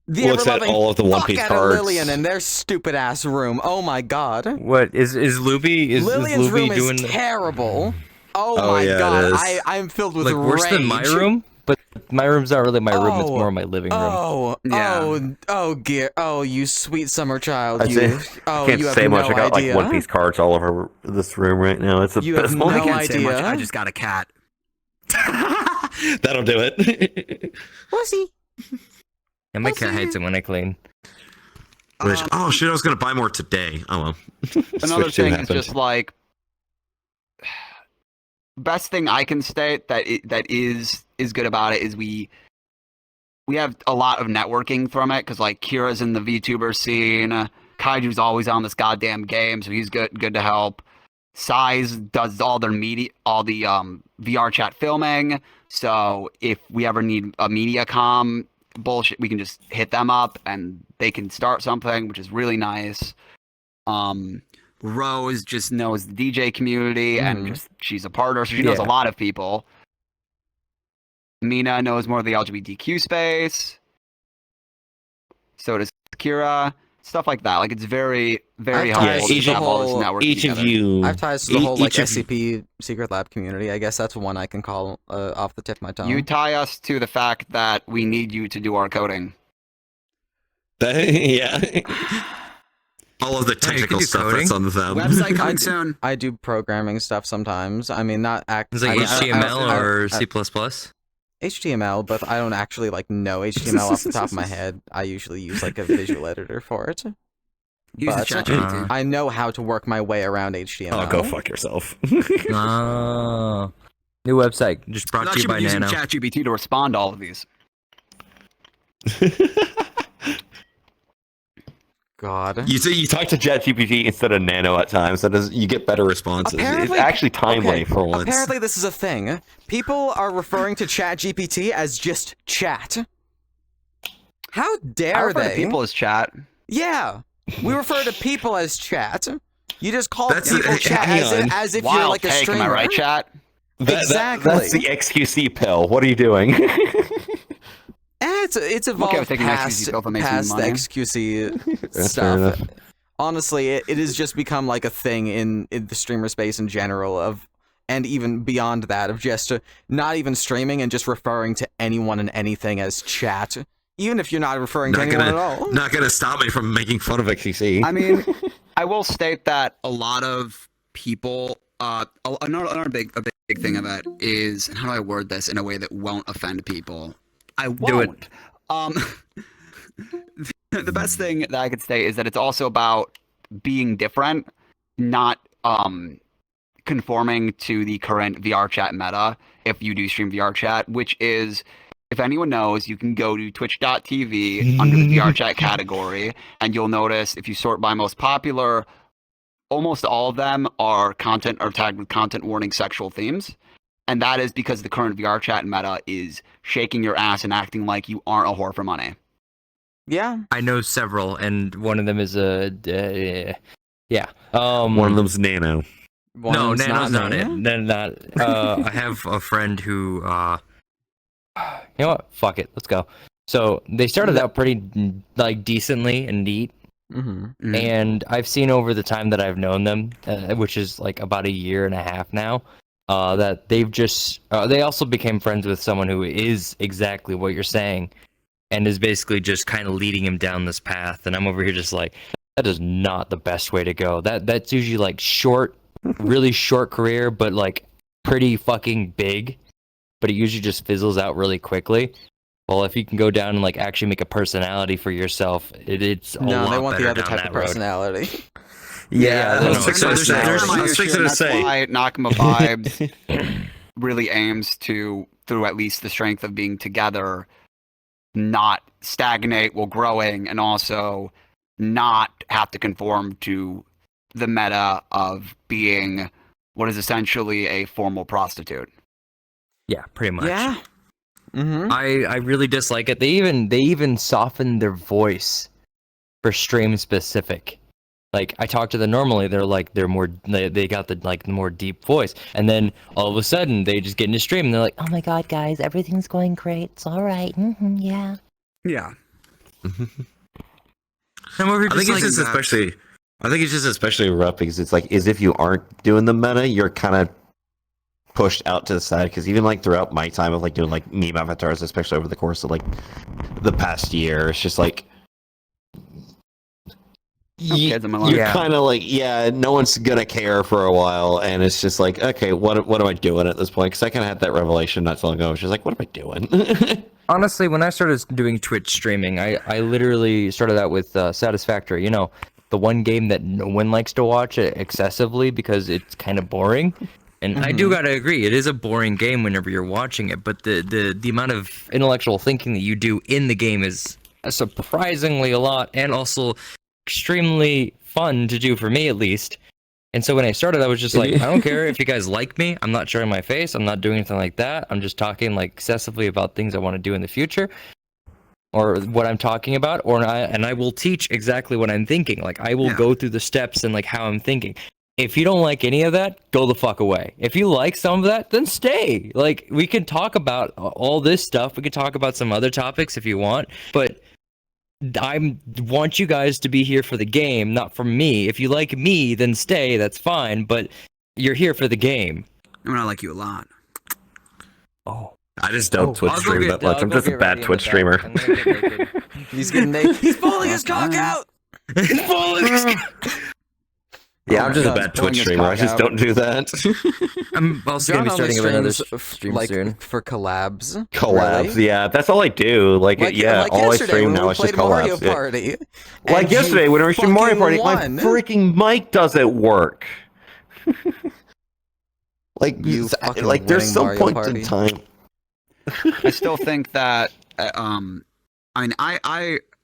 The looks at ever-loving all of the One fuck Piece out cards. of Lillian in their stupid ass room. Oh my god. What is Luby? Is Lillian's Luby room doing is terrible. Oh, Oh, my yeah, it god. is. I'm filled with like rage. worse than my room? But my room's not really my room. It's more my living room. Oh, you sweet summer child. I you. can't You have say much. no I got idea. like One Piece cards all over this room right now. It's You have abysmal. no I can't say much. idea. I just got a cat. That'll do it. Pussy. And my cat hates it when I clean. Which, oh shit, I was gonna buy more today. Oh well. Another Switch 2 thing is happened. just like best thing I can state that is good about it is we have a lot of networking from it because like Kira's in the VTuber scene, Kaiju's always on this goddamn game, so he's good to help. Size does all their media, all the VR chat filming. So if we ever need a MediaCom bullshit, we can just hit them up and they can start something, which is really nice. Rose just knows the DJ community and just she's a partner, so she knows a lot of people. Mina knows more of the LGBTQ space. So does Kira. Stuff like that. Like it's very, very helpful to have all this networking each together. of you. I have ties to the whole like each of- SCP Secret Lab community. I guess that's one I can call off the tip of my tongue. You tie us to the fact that we need you to do our coding. Yeah. All of the Hey, you can technical do stuff coding. that's on them. Website coming soon. I do programming stuff sometimes. I mean, not It's like HTML or C++. HTML, but I don't actually like know HTML off the top of my head. I usually use like a visual editor for it. Use the But ChatGPT. I know how to work my way around HTML. Oh, go fuck yourself. Oh. New website. Just brought to you by using Nano. ChatGPT to respond to all of these. God. You talk to ChatGPT instead of Nano at times, so you get better responses. Apparently- it's actually timely okay, for once. Apparently, this is a thing. People are referring to ChatGPT as just chat. How I dare refer to they? people as chat. Yeah, we refer to people as chat. You just call That's- people chat hang on. as if Wild you're like a take, streamer. am I right, chat? Exactly. That's the XQC pill. What are you doing? It's Okay evolved with taking past, XQC pill if it makes me past the money. XQC That's fair stuff. enough. Honestly, it has just become like a thing in the streamer space in general of, and even beyond that of just not even streaming and just referring to anyone and anything as chat, even if you're not referring to anyone at all. Not gonna stop me from making fun of XCC. I mean, I will state that a lot of people. Another big thing of it is, and how do I word this in a way that won't offend people? I won't. Do it. The best thing that I could say is that it's also about being different, not conforming to the current VR chat meta. If you do stream VR chat, which is, if anyone knows, you can go to twitch.tv under the VR chat category, and you'll notice if you sort by most popular, almost all of them are tagged with content warning sexual themes. And that is because the current VR chat meta is shaking your ass and acting like you aren't a whore for money. Yeah. I know several, and one of them is yeah. One of them's Nano. No, One's Nano's not me. it. Not. I have a friend who. You know what? Fuck it. Let's go. So they started out pretty like decently and neat, Mm-hmm. and I've seen over the time that I've known them, which is like about a year and a half now, that they've just. They also became friends with someone who is exactly what you're saying, and is basically just kind of leading him down this path. And I'm over here just like, that is not the best way to go. That's usually like short, really short career, but like pretty fucking big. But it usually just fizzles out really quickly. Well, if you can go down and like actually make a personality for yourself, it's a No, lot they want the better other down type that of road. personality. Yeah, let's no, fix so it. there's- Let's fix it to That's say. why Nakama Vibes really aims to, through at least the strength of being together, not stagnate while growing, and also not have to conform to the meta of being what is essentially a formal prostitute. Yeah, pretty much. Yeah. Mm-hmm. I really dislike it. They even softened their voice for stream specific. Like I talk to them normally, they're more they got the like the more deep voice, and then all of a sudden they just get into stream and they're like, "Oh my god, guys, everything's going great. It's all right. Yeah." Yeah. I think it's just especially rough because it's like as if you aren't doing the meta, you're kind of pushed out to the side. Because even like throughout my time of like doing like meme avatars, especially over the course of like the past year, it's just like you're kind of like, yeah, no one's gonna care for a while, and it's just like, okay, what am I doing at this point? Because I kind of had that revelation not so long ago. I was just like, what am I doing? Honestly, when I started doing Twitch streaming, I literally started out with Satisfactory. You know, the one game that no one likes to watch excessively because it's kind of boring. And I do gotta agree, it is a boring game whenever you're watching it. But the amount of intellectual thinking that you do in the game is surprisingly a lot, and also extremely fun to do for me at least. And so when I started, I was just like, I don't care if you guys like me. I'm not showing my face. I'm not doing anything like that. I'm just talking like excessively about things I want to do in the future, or what I'm talking about, and I will teach exactly what I'm thinking. Like I will go through the steps and like how I'm thinking. If you don't like any of that, go the fuck away. If you like some of that, then stay. Like we can talk about all this stuff. We could talk about some other topics if you want, but I want you guys to be here for the game, not for me. If you like me, then stay. That's fine. But you're here for the game. I mean, I like you a lot. Oh, I just don't Twitch stream that much. I'm just a bad Twitch streamer. He's getting naked. He's pulling his cock out. He's pulling his Yeah, I'm just a bad Twitch streamer. I just don't do that. I'm also going to be starting another stream like, soon. For collabs. Collabs, really? Yeah. That's all I do. Like all I stream now is just Mario collabs. Party, like yesterday when we streamed Mario Party, my freaking mic doesn't work. like there's some point in time. I still think that I mean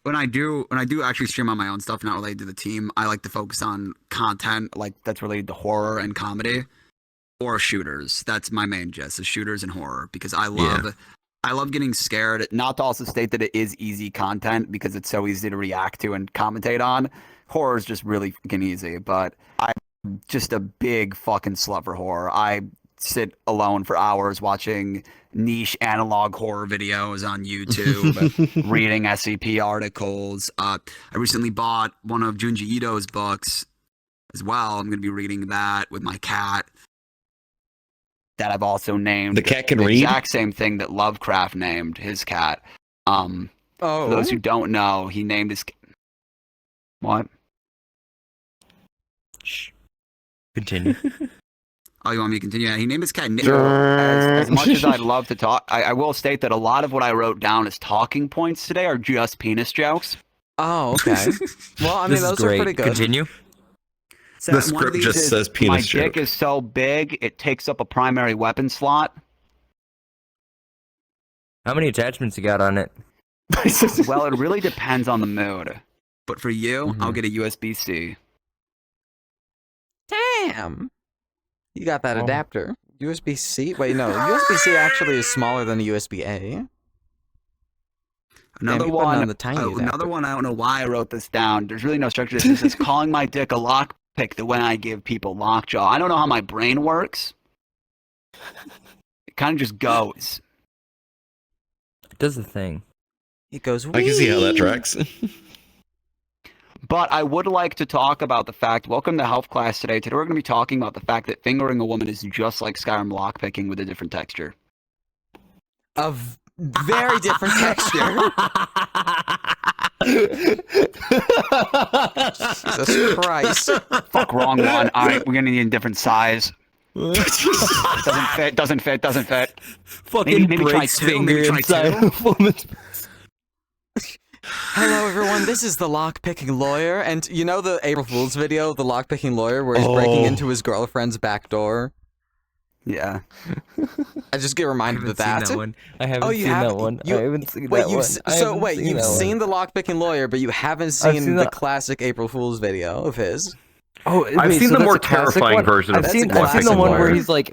when I do actually stream on my own stuff not related to the team, I like to focus on content like that's related to horror and comedy or shooters. That's my main gist, is shooters and horror, because I love getting scared. Not to also state that it is easy content because it's so easy to react to and commentate on. Horror is just really fucking easy, but I'm just a big fucking slut for horror. I sit alone for hours watching niche analog horror videos on YouTube, reading SCP articles. I recently bought one of Junji Ito's books as well. I'm going to be reading that with my cat that I've also named. The cat can the read? exact same thing that Lovecraft named his cat. For those who don't know, he named his... What? Shh. Continue. Oh, you want me to continue? Yeah, he named his cat as much as I'd love to talk, I will state that a lot of what I wrote down as talking points today are just penis jokes. Oh, okay. Well, I mean, those are pretty good. Continue. So The script just says penis joke. My dick is so big, it takes up a primary weapon slot. How many attachments you got on it? Well, it really depends on the mood. But for you, I'll get a USB-C. Damn. You got that adapter. USB-C? Wait, no. USB-C actually is smaller than a USB-A. Another one, I don't know why I wrote this down. There's really no structure to this. It says, calling my dick a lockpick the way I give people lockjaw. I don't know how my brain works. It kind of just goes. It does the thing. It goes, I can see how that tracks. But I would like to talk about the fact, welcome to health class today. Today we're going to be talking about the fact that fingering a woman is just like Skyrim lockpicking with a different texture. A very different texture. Jesus Christ. Fuck, wrong one. Alright, we're going to need a different size. Doesn't fit. Fucking maybe try breaks two, finger maybe try inside two. of a woman's... Hello, everyone. This is the lockpicking lawyer, and you know the April Fool's video of the lockpicking lawyer where he's breaking into his girlfriend's back door? Yeah. I just get reminded of that. I haven't seen that one. I haven't seen that one. You've seen the lockpicking lawyer, but you haven't seen the classic April Fool's video of his. Oh, I've seen the more terrifying version. I've seen the one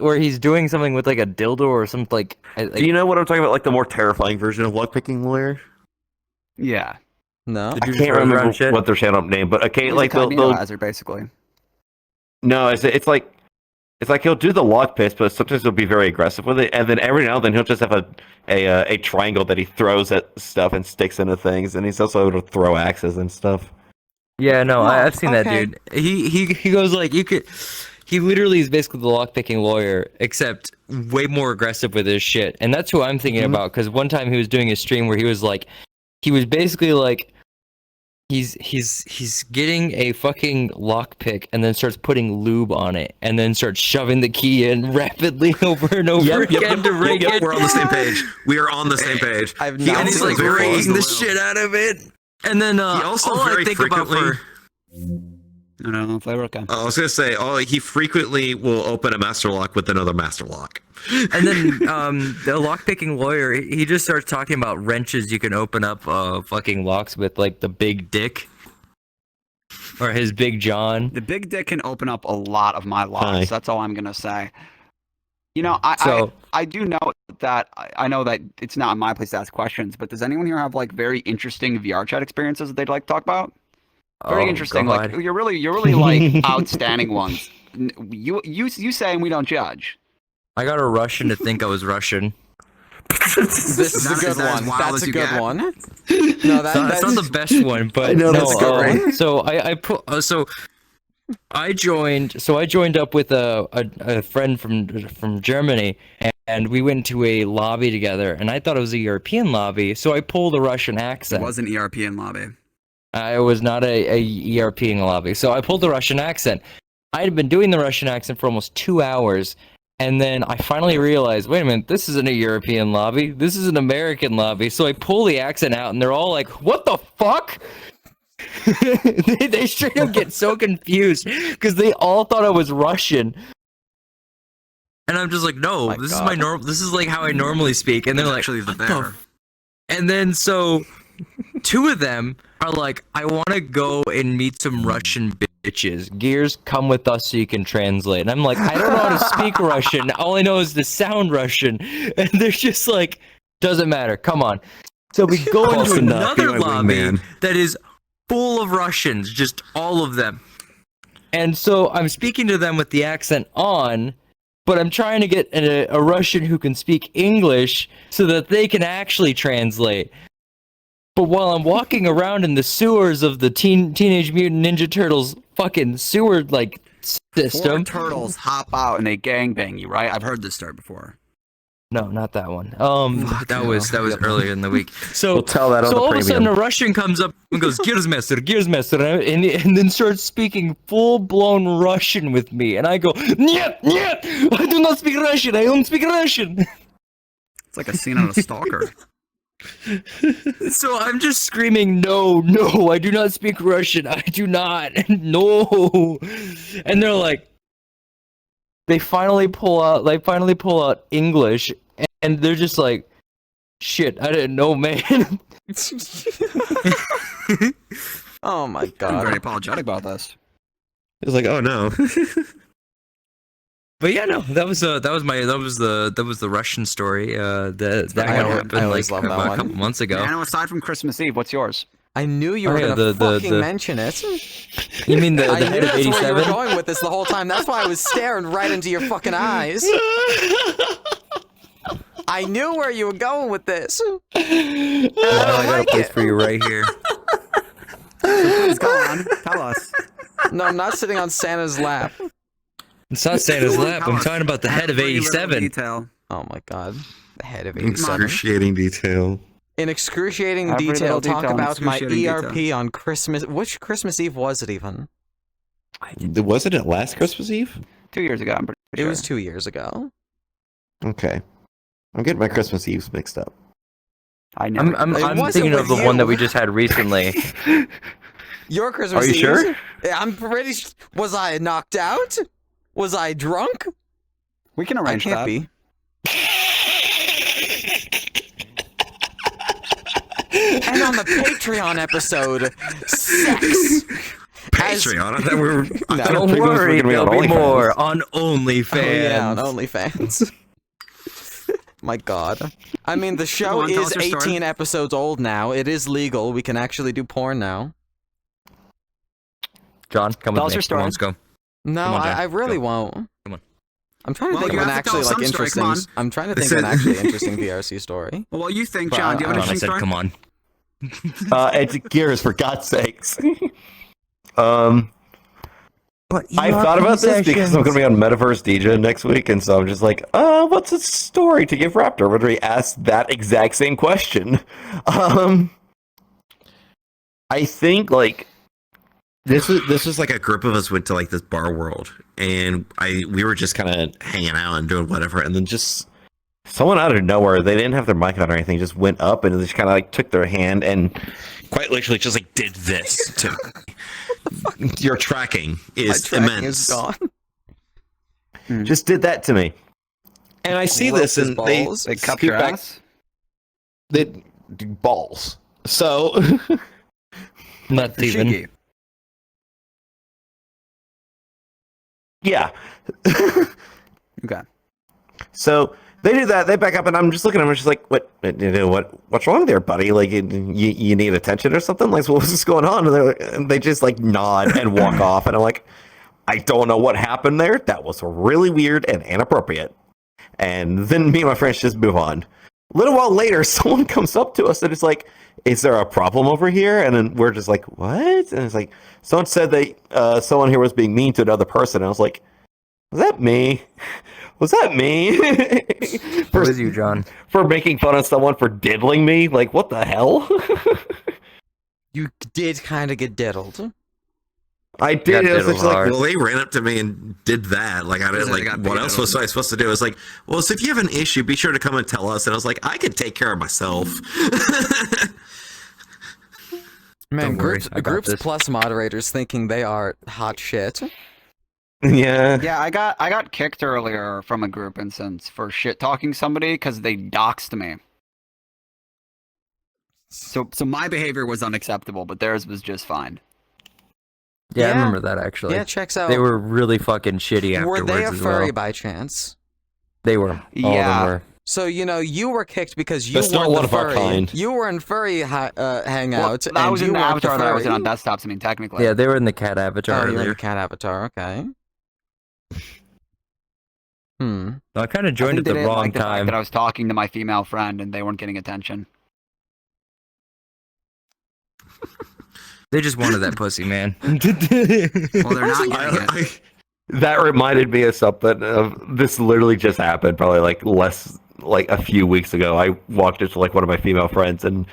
where he's doing something with like a dildo or something like. Do you know what I'm talking about? Like the more terrifying version of lockpicking lawyer. Yeah. No, I can't remember what their channel name, but okay, like the hazard basically. No, it's like It's like he'll do the lock picks, but sometimes he'll be very aggressive with it, and then every now and then he'll just have a triangle that he throws at stuff and sticks into things, and he's also able to throw axes and stuff. Yeah, no, I've seen that okay. dude. He goes like you could. He literally is basically the lockpicking lawyer, except way more aggressive with his shit. And that's who I'm thinking about. Because one time he was doing a stream where he was basically like, he's getting a fucking lockpick and then starts putting lube on it and then starts shoving the key in rapidly over and over again to rig it. We're on the same page. We are on the same page. I've And not he's seen like it. rigging the shit out of it. And then He also all I very think about frequently. No, flavor. Okay. I was gonna say, he frequently will open a master lock with another master lock. And then the lockpicking lawyer, he just starts talking about wrenches you can open up fucking locks with, like the big dick. Or his big John. The big dick can open up a lot of my locks. Hi. That's all I'm gonna say. So- I do know that I know that it's not my place to ask questions, but does anyone here have like very interesting VR chat experiences that they'd like to talk about? Very Oh, interesting. God. Like you're really like outstanding ones. You say and we don't judge. I got a Russian to think I was Russian. This is a That's good as one. wild That's as a you good get. one. No, That's not the best one, but know, no. that's a good one. So I joined up with a friend from Germany, and we went to a lobby together. And I thought it was a European lobby, so I pulled a Russian It accent. was an European lobby. It was not a European lobby, so I pulled the Russian accent. I had been doing the Russian accent for almost 2 hours, and then I finally realized, wait a minute, this isn't a European lobby, this is an American lobby. So I pull the accent out, and they're all like, "What the fuck?" they straight up get so confused because they all thought I was Russian. And I'm just like, no, My this God. is my normal. This is like how I normally speak. And they're It's like, actually the "What the bear." And then so two of them are like, I want to go and meet some Russian bitches. Gears, come with us so you can translate. And I'm like, I don't know how to speak Russian. All I know is to sound Russian. And they're just like, doesn't matter. Come on. So we go Close into enough, be another my lobby wingman. that is full of Russians, just all of them. And so I'm speaking to them with the accent on, but I'm trying to get a Russian who can speak English so that they can actually translate. But while I'm walking around in the sewers of the Teenage Mutant Ninja Turtles fucking sewer like Four system. turtles hop Out and they gangbang you, right? I've heard this story before. No, not that one. That was earlier in the week. So We'll tell that on so the all of a sudden, premium. a Russian comes up and goes, Gearsmaster, and then starts speaking full-blown Russian with me. And I go, Нет, нет, I do not speak Russian, I don't speak Russian. It's like a scene on a stalker. So I'm just screaming, no, I do not speak Russian, I do not, no. And they're like, they finally pull out English, and they're just like, shit, I didn't know, man. Oh my I'm very God. apologetic about this. It was like, oh no. But yeah, no, that was the Russian story. That I happened always like love that a one. couple months ago. Nano, aside from Christmas Eve, what's yours? I knew you Oh, were yeah, gonna the- fucking mention it. You mean the I knew head of that's where you were 87? going with this the whole time. That's why I was staring right into your fucking eyes. I knew where you were going with this. I got a place for you right here. Please go on. Tell us. No, I'm not sitting on Santa's lap. It's not Santa's Tell lap. us. I'm talking about the head of Every little 87. Detail. Oh my God. The head of 87. Excruciating detail. In excruciating Every detail, little talk detail in about my excruciating ERP on Christmas. Which Christmas Eve was it even? Wasn't it last Christmas Eve? 2 years ago, I'm pretty It sure. was 2 years ago. Okay. I'm getting my Christmas Eves mixed up. I never. I'm It wasn't thinking of the with one that you. we just had recently. Your Christmas Are you Eve? sure? Yeah, I'm pretty. Was I knocked out? Was I drunk? we can I arrange can't that. be. And on the Patreon episode, sex. Patreon. I thought we were. No. Don't Previews were worry, gonna be on there'll be OnlyFans. more on OnlyFans. Oh, yeah, on OnlyFans. My God. I mean, the show Come on, tell is us your story. 18 episodes old now. It is legal. We can actually do porn now. John, come Tell with us me. your story. Come on, let's go. No, Come on, John. I really Go. won't. Come on. I'm trying to Well, think you of an have to tell actually like some story, come interesting. on. I'm trying to think of an actually interesting VRC story. Well, what you think, But John? Do you have an I interesting story? Come on. It's Gears, for God's sakes. But I thought about this because I'm going to be on Metaverse DJ next week, and so I'm just like, what's a story to give Raptor? When we asked that exact same question. I think like This was like a group of us went to like this bar world, and we were just kind of hanging out and doing whatever, and then just someone out of nowhere, they didn't have their mic on or anything, just went up and just kind of like took their hand and quite literally just like did this to me. Your tracking is My tracking immense. is gone. just did that to me. And I see Whooped this, his and balls. They cupped scoot your back- ass. They balls. So Not even. Cheeky. yeah. Okay. So they do that. They back up, and I'm just looking at them. I'm just like, what's wrong there, buddy? Like, you need attention or something? Like, what's this going on? And they just like nod and walk off, and I'm like, I don't know what happened there. That was really weird and inappropriate. And then me and my friends just move on. A little while later, someone comes up to us and it's like, is there a problem over here? And then we're just like, what? And it's like, someone said that someone here was being mean to another person. And I was like, was that me? Was that me? What was you, John? For making fun of someone for diddling me? Like, what the hell? You did kind of get diddled. I did. It was diddled just like, hard. Well, they ran up to me and did that. Like, I didn't They like. got What paid else out was I supposed to do? I was like, well, so if you have an issue, be sure to come and tell us. And I was like, I could take care of myself. Man, Don't worry, groups, I got groups this. plus moderators thinking they are hot shit. yeah. Yeah, I got kicked earlier from a group instance for shit talking somebody because they doxed me. So my behavior was unacceptable, but theirs was just fine. Yeah, I Yeah. remember that actually. Yeah, checks out. They were really fucking shitty afterwards. Were they a as furry well. by chance? They were. All of Yeah. them were. So you were kicked because you That's not weren't one the of our furry. kind. You were in furry Well, hangout. that and was you in the weren't the avatar that I was in furry. on desktops. I mean, technically. Yeah, they were in the cat avatar Oh, you're in earlier. the cat avatar. Okay. I kind of I think joined at they the didn't wrong like the fact time. that I was talking to my female friend and they weren't getting attention. They just wanted that pussy, man. Well, they're not getting it. That reminded me of something. This literally just happened, probably like a few weeks ago. I walked into like one of my female friends and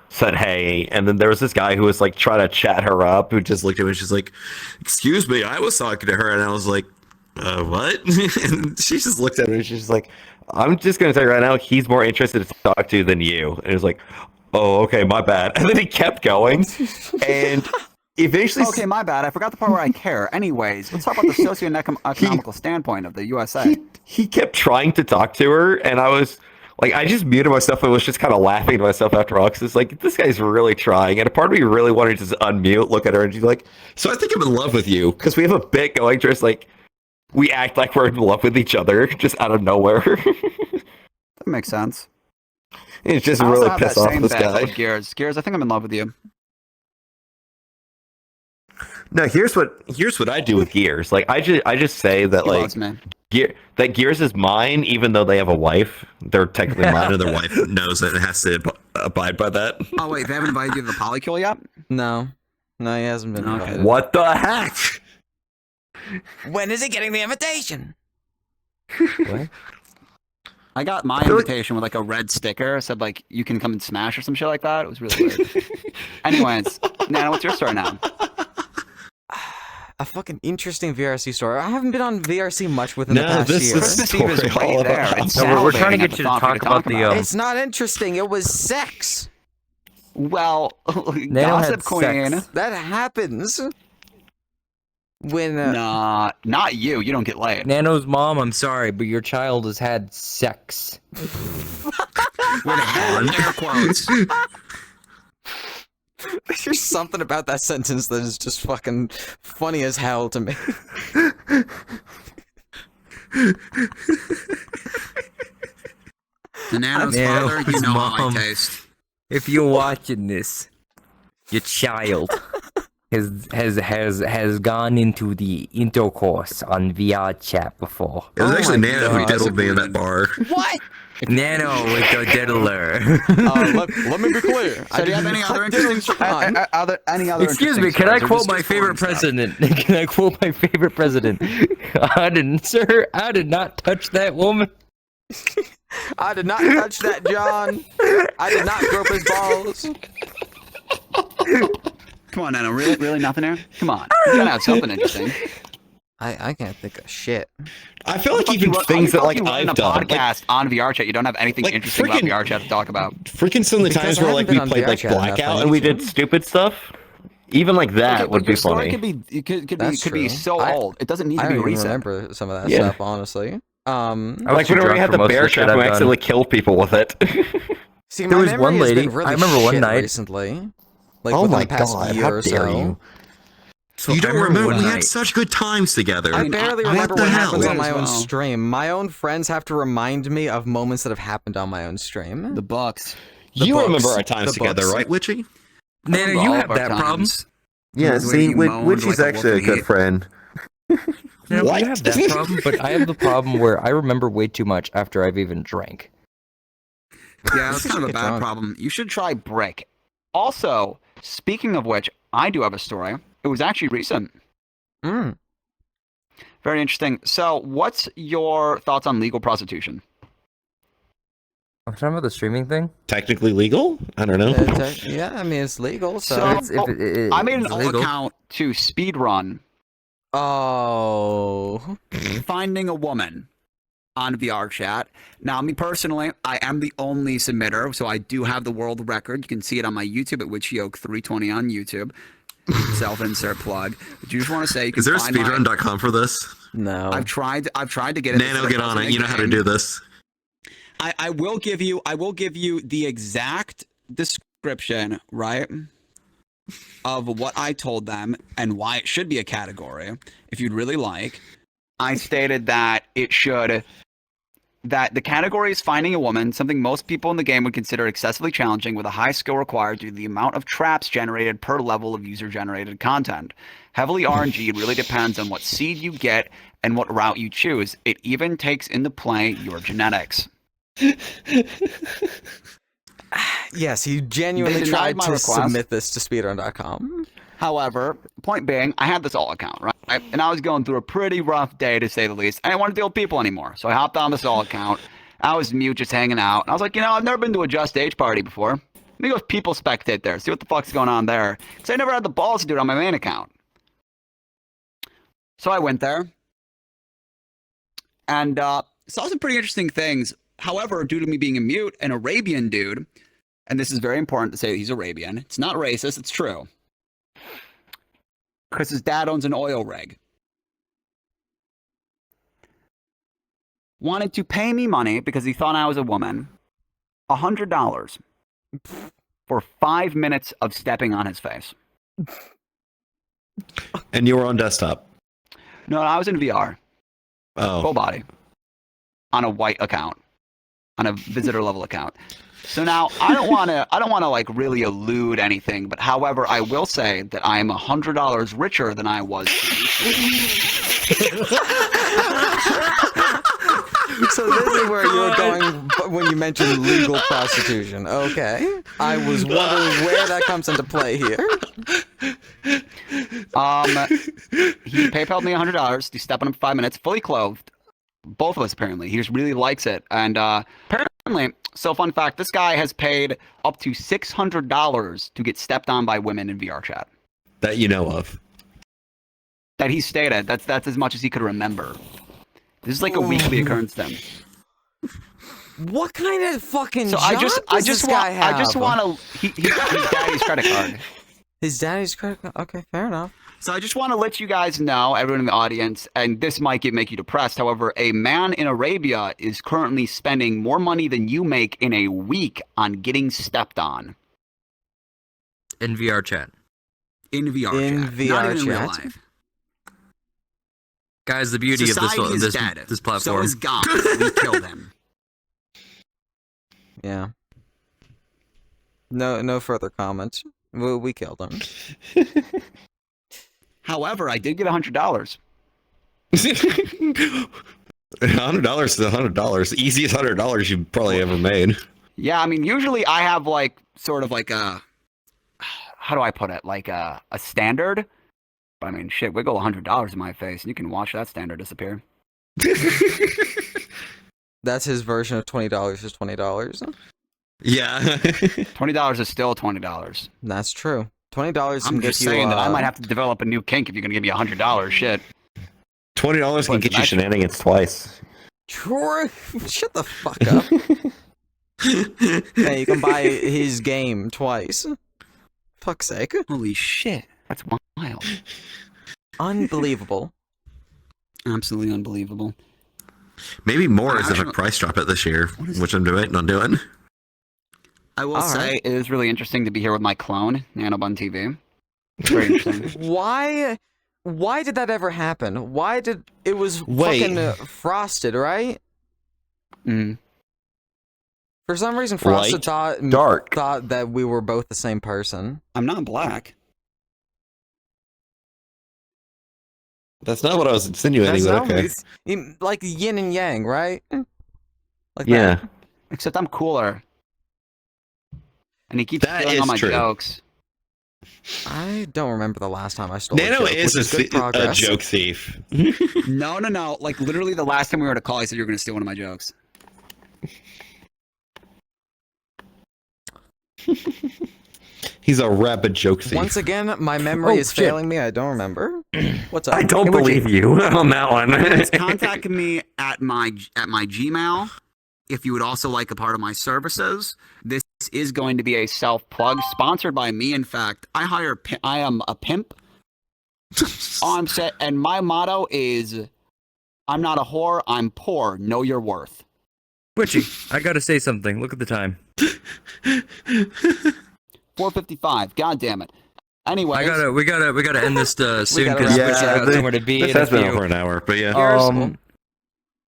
said hey, and then there was this guy who was like trying to chat her up, who just looked at me and she's like, Excuse me, I was talking to her, and I was like, what? and she just looked at me and she's just like, I'm just gonna tell you right now, he's more interested to talk to you than you. And it was like, oh, okay, my bad. And then he kept going, and eventually, Okay, my bad. I forgot the part where I care. Anyways, let's talk about the socioeconomical standpoint of the USA. he kept trying to talk to her, and I was like, I just muted myself and was just kind of laughing to myself after all, because it's like, this guy's really trying. And a part of me really wanted to just unmute, look at her, and she's like, So I think I'm in love with you. because we have a bit going to us, like, we act like we're in love with each other just out of nowhere. That makes sense. It's just I also really have pissed that off same this bet guy. with Gears. Gears, I think I'm in love with you. No, here's what I do with Gears. Like, I just say that He like loves me. that Gears is mine, even though they have a wife. They're technically mine. Mine and their wife knows it and has to abide by that. Oh wait, they haven't invited you to the polykill yet? No, he hasn't been Okay. invited. What the heck? When is he getting the invitation? What? I got my feel like- invitation with like a red sticker. Said like you can come and smash or some shit like that. It was really weird. Anyways, Nana, what's your story now? A fucking interesting VRC story. I haven't been on VRC much within the No, past this year. is- Christmas Eve is story all right there. about- It's No, we're trying to salivating get at you the to thought for talk about the, It's not interesting. It was sex. Well, Nano gossip had queen. sex. That happens. When Nah, not you. You don't get laid. Nano's mom, I'm sorry, but your child has had sex. Air quotes. there's something about that sentence that is just fucking funny as hell to me. The Nano's Nano, father, you his know how mom. I taste. If you're watching this, your child has gone into the intercourse on VR chat before. It was actually my Nano who God. diddled me in that bar. What? Nano with the diddler. Let me be clear. So do you have any other interesting? Any other? Excuse me, interesting can I stories, or quote just my favorite exploring stuff? president? Can I quote my favorite president? I did not touch that woman. I did not touch that, John. I did not grope his balls. Come on, Nano. Really nothing here? Come on. You gotta have something interesting. I can't think of shit. I feel like even things that like I've I've done, podcast on VR chat. You don't have anything like, interesting about freaking- VR chat to talk about. freaking some of the Because times I where haven't like we been on played VR like chat enough, Blackout I and we need to. did stupid stuff. Even like that would be Your story funny. could be That's be true. so old. It doesn't need I to don't be even recent. remember some of that Yeah. stuff, honestly. I was Like too whenever we drunk had for the most of bear the shit trap, I've we done. accidentally killed people with it. See, There my was memory one has lady- been really I remember one shit night- recently. Like Oh within my the past God, year how or dare so. you. So you I don't remember remember one we night. had such good times together. I barely I- remember what the what hell? happens on As my own well. stream. My own friends have to remind me of moments that have happened on my own stream. The Bucks. The You books. remember our times The together, books. right, Witchy? Nano, remember you all have of our that problem. times. Yeah, Where see, you moaned Witchy's like a actually a wolf in good heat. friend. Nano, What? you have that problem, but I have the problem where I remember way too much after I've even drank. Yeah, that's kind of a Get bad drunk. problem. You should try Brick. Also, speaking of which, I do have a story. It was actually recent. Mm. Very interesting. So, what's your thoughts on legal prostitution? I'm talking about the streaming thing. Technically legal? I don't know. Yeah, I mean it's legal, so. So- It's, if it, I made an it's alt legal. account to speedrun Oh. finding a woman on VR chat. Now, me personally, I am the only submitter, so I do have the world record. You can see it on my YouTube at WitchYoke320 on YouTube. Self-insert plug. But you just want to say you can Is there a find my- speedrun.com for this? No. I've tried to get it. Nano, get on it. You know how to do this. I will give you the exact description, right, of what I told them and why it should be a category, if you'd really like. I stated that that the category is finding a woman, something most people in the game would consider excessively challenging with a high skill required due to the amount of traps generated per level of user-generated content. Heavily RNG really depends on what seed you get and what route you choose. It even takes into play your genetics. Yes, he genuinely They denied tried my to request. submit this to speedrun.com. However, point being, I had this alt account, right? And I was going through a pretty rough day, to say the least. I didn't want to deal with people anymore. So I hopped on this alt account. I was mute, just hanging out. And I was like, I've never been to a Just Age party before. Let me go people spectate there, see what the fuck's going on there. Because I never had the balls to do it on my main account. So I went there. And saw some pretty interesting things. However, due to me being a mute, an Arabian dude, and this is very important to say that he's Arabian. It's not racist, it's true. Because his dad owns an oil rig. Wanted to pay me money because he thought I was a woman. $100 for 5 minutes of stepping on his face. And you were on desktop. No, I was in VR, full Oh. body, on a white account, on a visitor level account. So now I don't want to like really elude anything, but however, I will say that I am $100 richer than I was. So this is where you were going when you mentioned legal prostitution. Okay. I was wondering where that comes into play here. He PayPal'd me $100 to step on him for 5 minutes, fully clothed. Both of us apparently. He just really likes it, and apparently. So fun fact: this guy has paid up to $600 to get stepped on by women in VR chat. That you know of. That he stated. That's as much as he could remember. This is like a weekly occurrence then. What kind of fucking So job I just does this guy have? I just want to. His daddy's credit card. His daddy's credit card? Okay, fair enough. So I just want to let you guys know, everyone in the audience, and this might make you depressed. However, a man in Arabia is currently spending more money than you make in a week on getting stepped on. In VR chat. In VR In chat. VR Not even in real chat? life. Guys, the beauty Society of is this dead. this So platform. is God. We killed him. Yeah. No further comments. We killed him. However, I did get $100. $100 is $100. Easiest $100 you've probably ever made. Yeah, I mean, usually I have like sort of like a, how do I put it? Like a standard. But I mean, shit, wiggle $100 in my face and you can watch that standard disappear. That's his version of $20 is $20. Yeah. $20 is still $20. That's true. $20 I'm can just get you. saying that I might have to develop a new kink if you're gonna give me $100. Shit. $20 can get you shenanigans twice. Troy, shut the fuck up. Hey, you can buy his game twice. Fuck's sake. Holy shit, that's wild. Unbelievable. Absolutely unbelievable. Maybe more as if a price drop it this year, which I'm doing. Not doing. I will All say right. it is really interesting to be here with my clone, NanoBunTV. Very interesting. Why did that ever happen? Why did it was Wait. fucking Frosted, right? Mm. For some reason, Frosted Light, dark. thought that we were both the same person. I'm not black. That's not what I was insinuating, but okay. Like yin and yang, right? Like Yeah. that. Except I'm cooler. And he keeps That stealing all is my true. jokes. I don't remember the last time I stole Nano a joke, is which is good a progress. joke thief. No. Like literally the last time we were at a call, he said you were going to steal one of my jokes. He's a rapid joke thief. Once again, my memory is shit. failing me. I don't remember. What's up? I don't believe you on that one. Contact me at my Gmail if you would also like a part of my services. This is going to be a self-plug sponsored by me. In fact, I am a pimp. All I'm saying, and my motto is, I'm not a whore, I'm poor. Know your worth. Witchy, I gotta say something. Look at the time. 4:55. God damn it. Anyway, We gotta end this soon gotta because wrap Witchy it got up. somewhere to be. This in a has been few. over an hour, but yeah.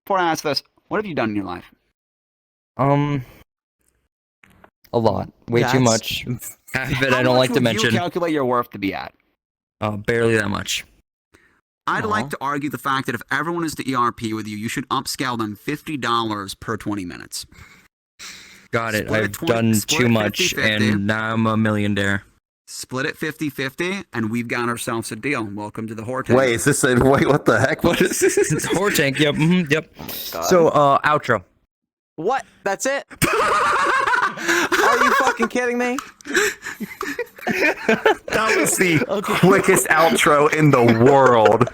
before I ask this, what have you done in your life? A lot. Way too That's- much. Half of it How I don't much like to would mention. You calculate your worth to be at. Barely that much. I'd Aw. like to argue the fact that if everyone is to ERP with you, you should upscale them $50 per 20 minutes. Got it. Split it I've 20 done split too it much, 50-50. and now I'm a millionaire. Split it 50-50, and we've got ourselves a deal. Welcome to the whore tank. Wait, is this a wait? What the heck? What is this? It's Whore Tank. Yep. Yep. God. So, outro. What? That's it? Are you fucking kidding me? That was the quickest outro in the world.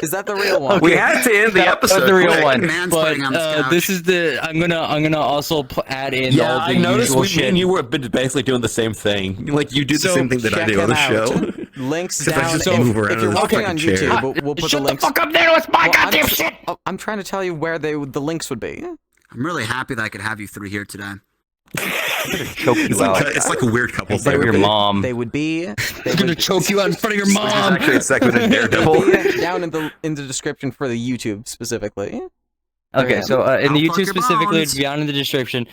Is that the real one? We had to end the episode. That's the real quick. one. Mansplaining But on this couch. this is the. I'm gonna also add in Yeah, all I the noticed usual me shit. and you were basically doing the same thing. Like you do the So, same thing that I Check do on the him show. out. Links Except I down. just if, move around if you're in this watching fucking on chair. YouTube, we'll put the Shut the links. fuck up, Nano! It's my Well, goddamn shit. I'm trying to tell you where the links would be. I'm really happy that I could have you three here today. Choke you out. It's like a weird couple In front of thing. your mom. They would be. They I'm gonna would choke you out in front of your It's mom. actually a segment in Daredevil. be down in the description for the YouTube specifically. Okay, so in the I'll fuck YouTube your specifically, bones. it's down in the description.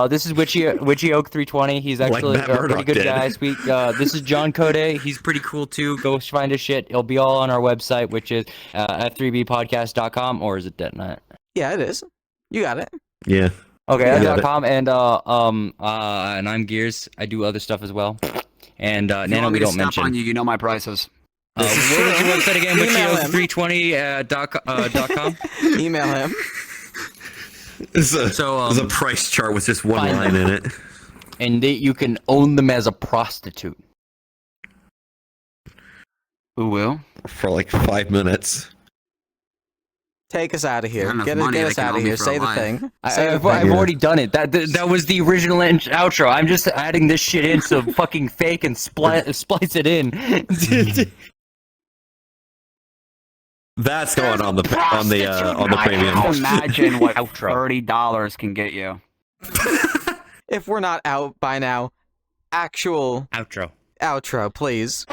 This is Witchy Oak 320. He's Like actually Matt a pretty Murdock good did. guy. Sweet. This is John Code. He's pretty cool too. Go find his shit. It'll be all on our website, which is F3B Podcast.com, or is it .net? Yeah, it is. You got it. Yeah. Okay, Yeah. .com, and I'm Gears. I do other stuff as well. And If you Nano, want me we to don't step mention. on you, you know my prices. What was your website again? Email him. WitchyOak320.com. Email him. There's a So, price chart with just one find line in it. and you can own them as a prostitute. Who will? For like 5 minutes. Take us out of here. Got enough Get money, us they can out own of me here. for Say a the life. thing. I've Say the thing. already done it. That was the original outro. I'm just adding this shit in so fucking fake and splice it in. That's going on the premium. Imagine what Outro. $30 can get you. If we're not out by now, actual Outro. outro, please.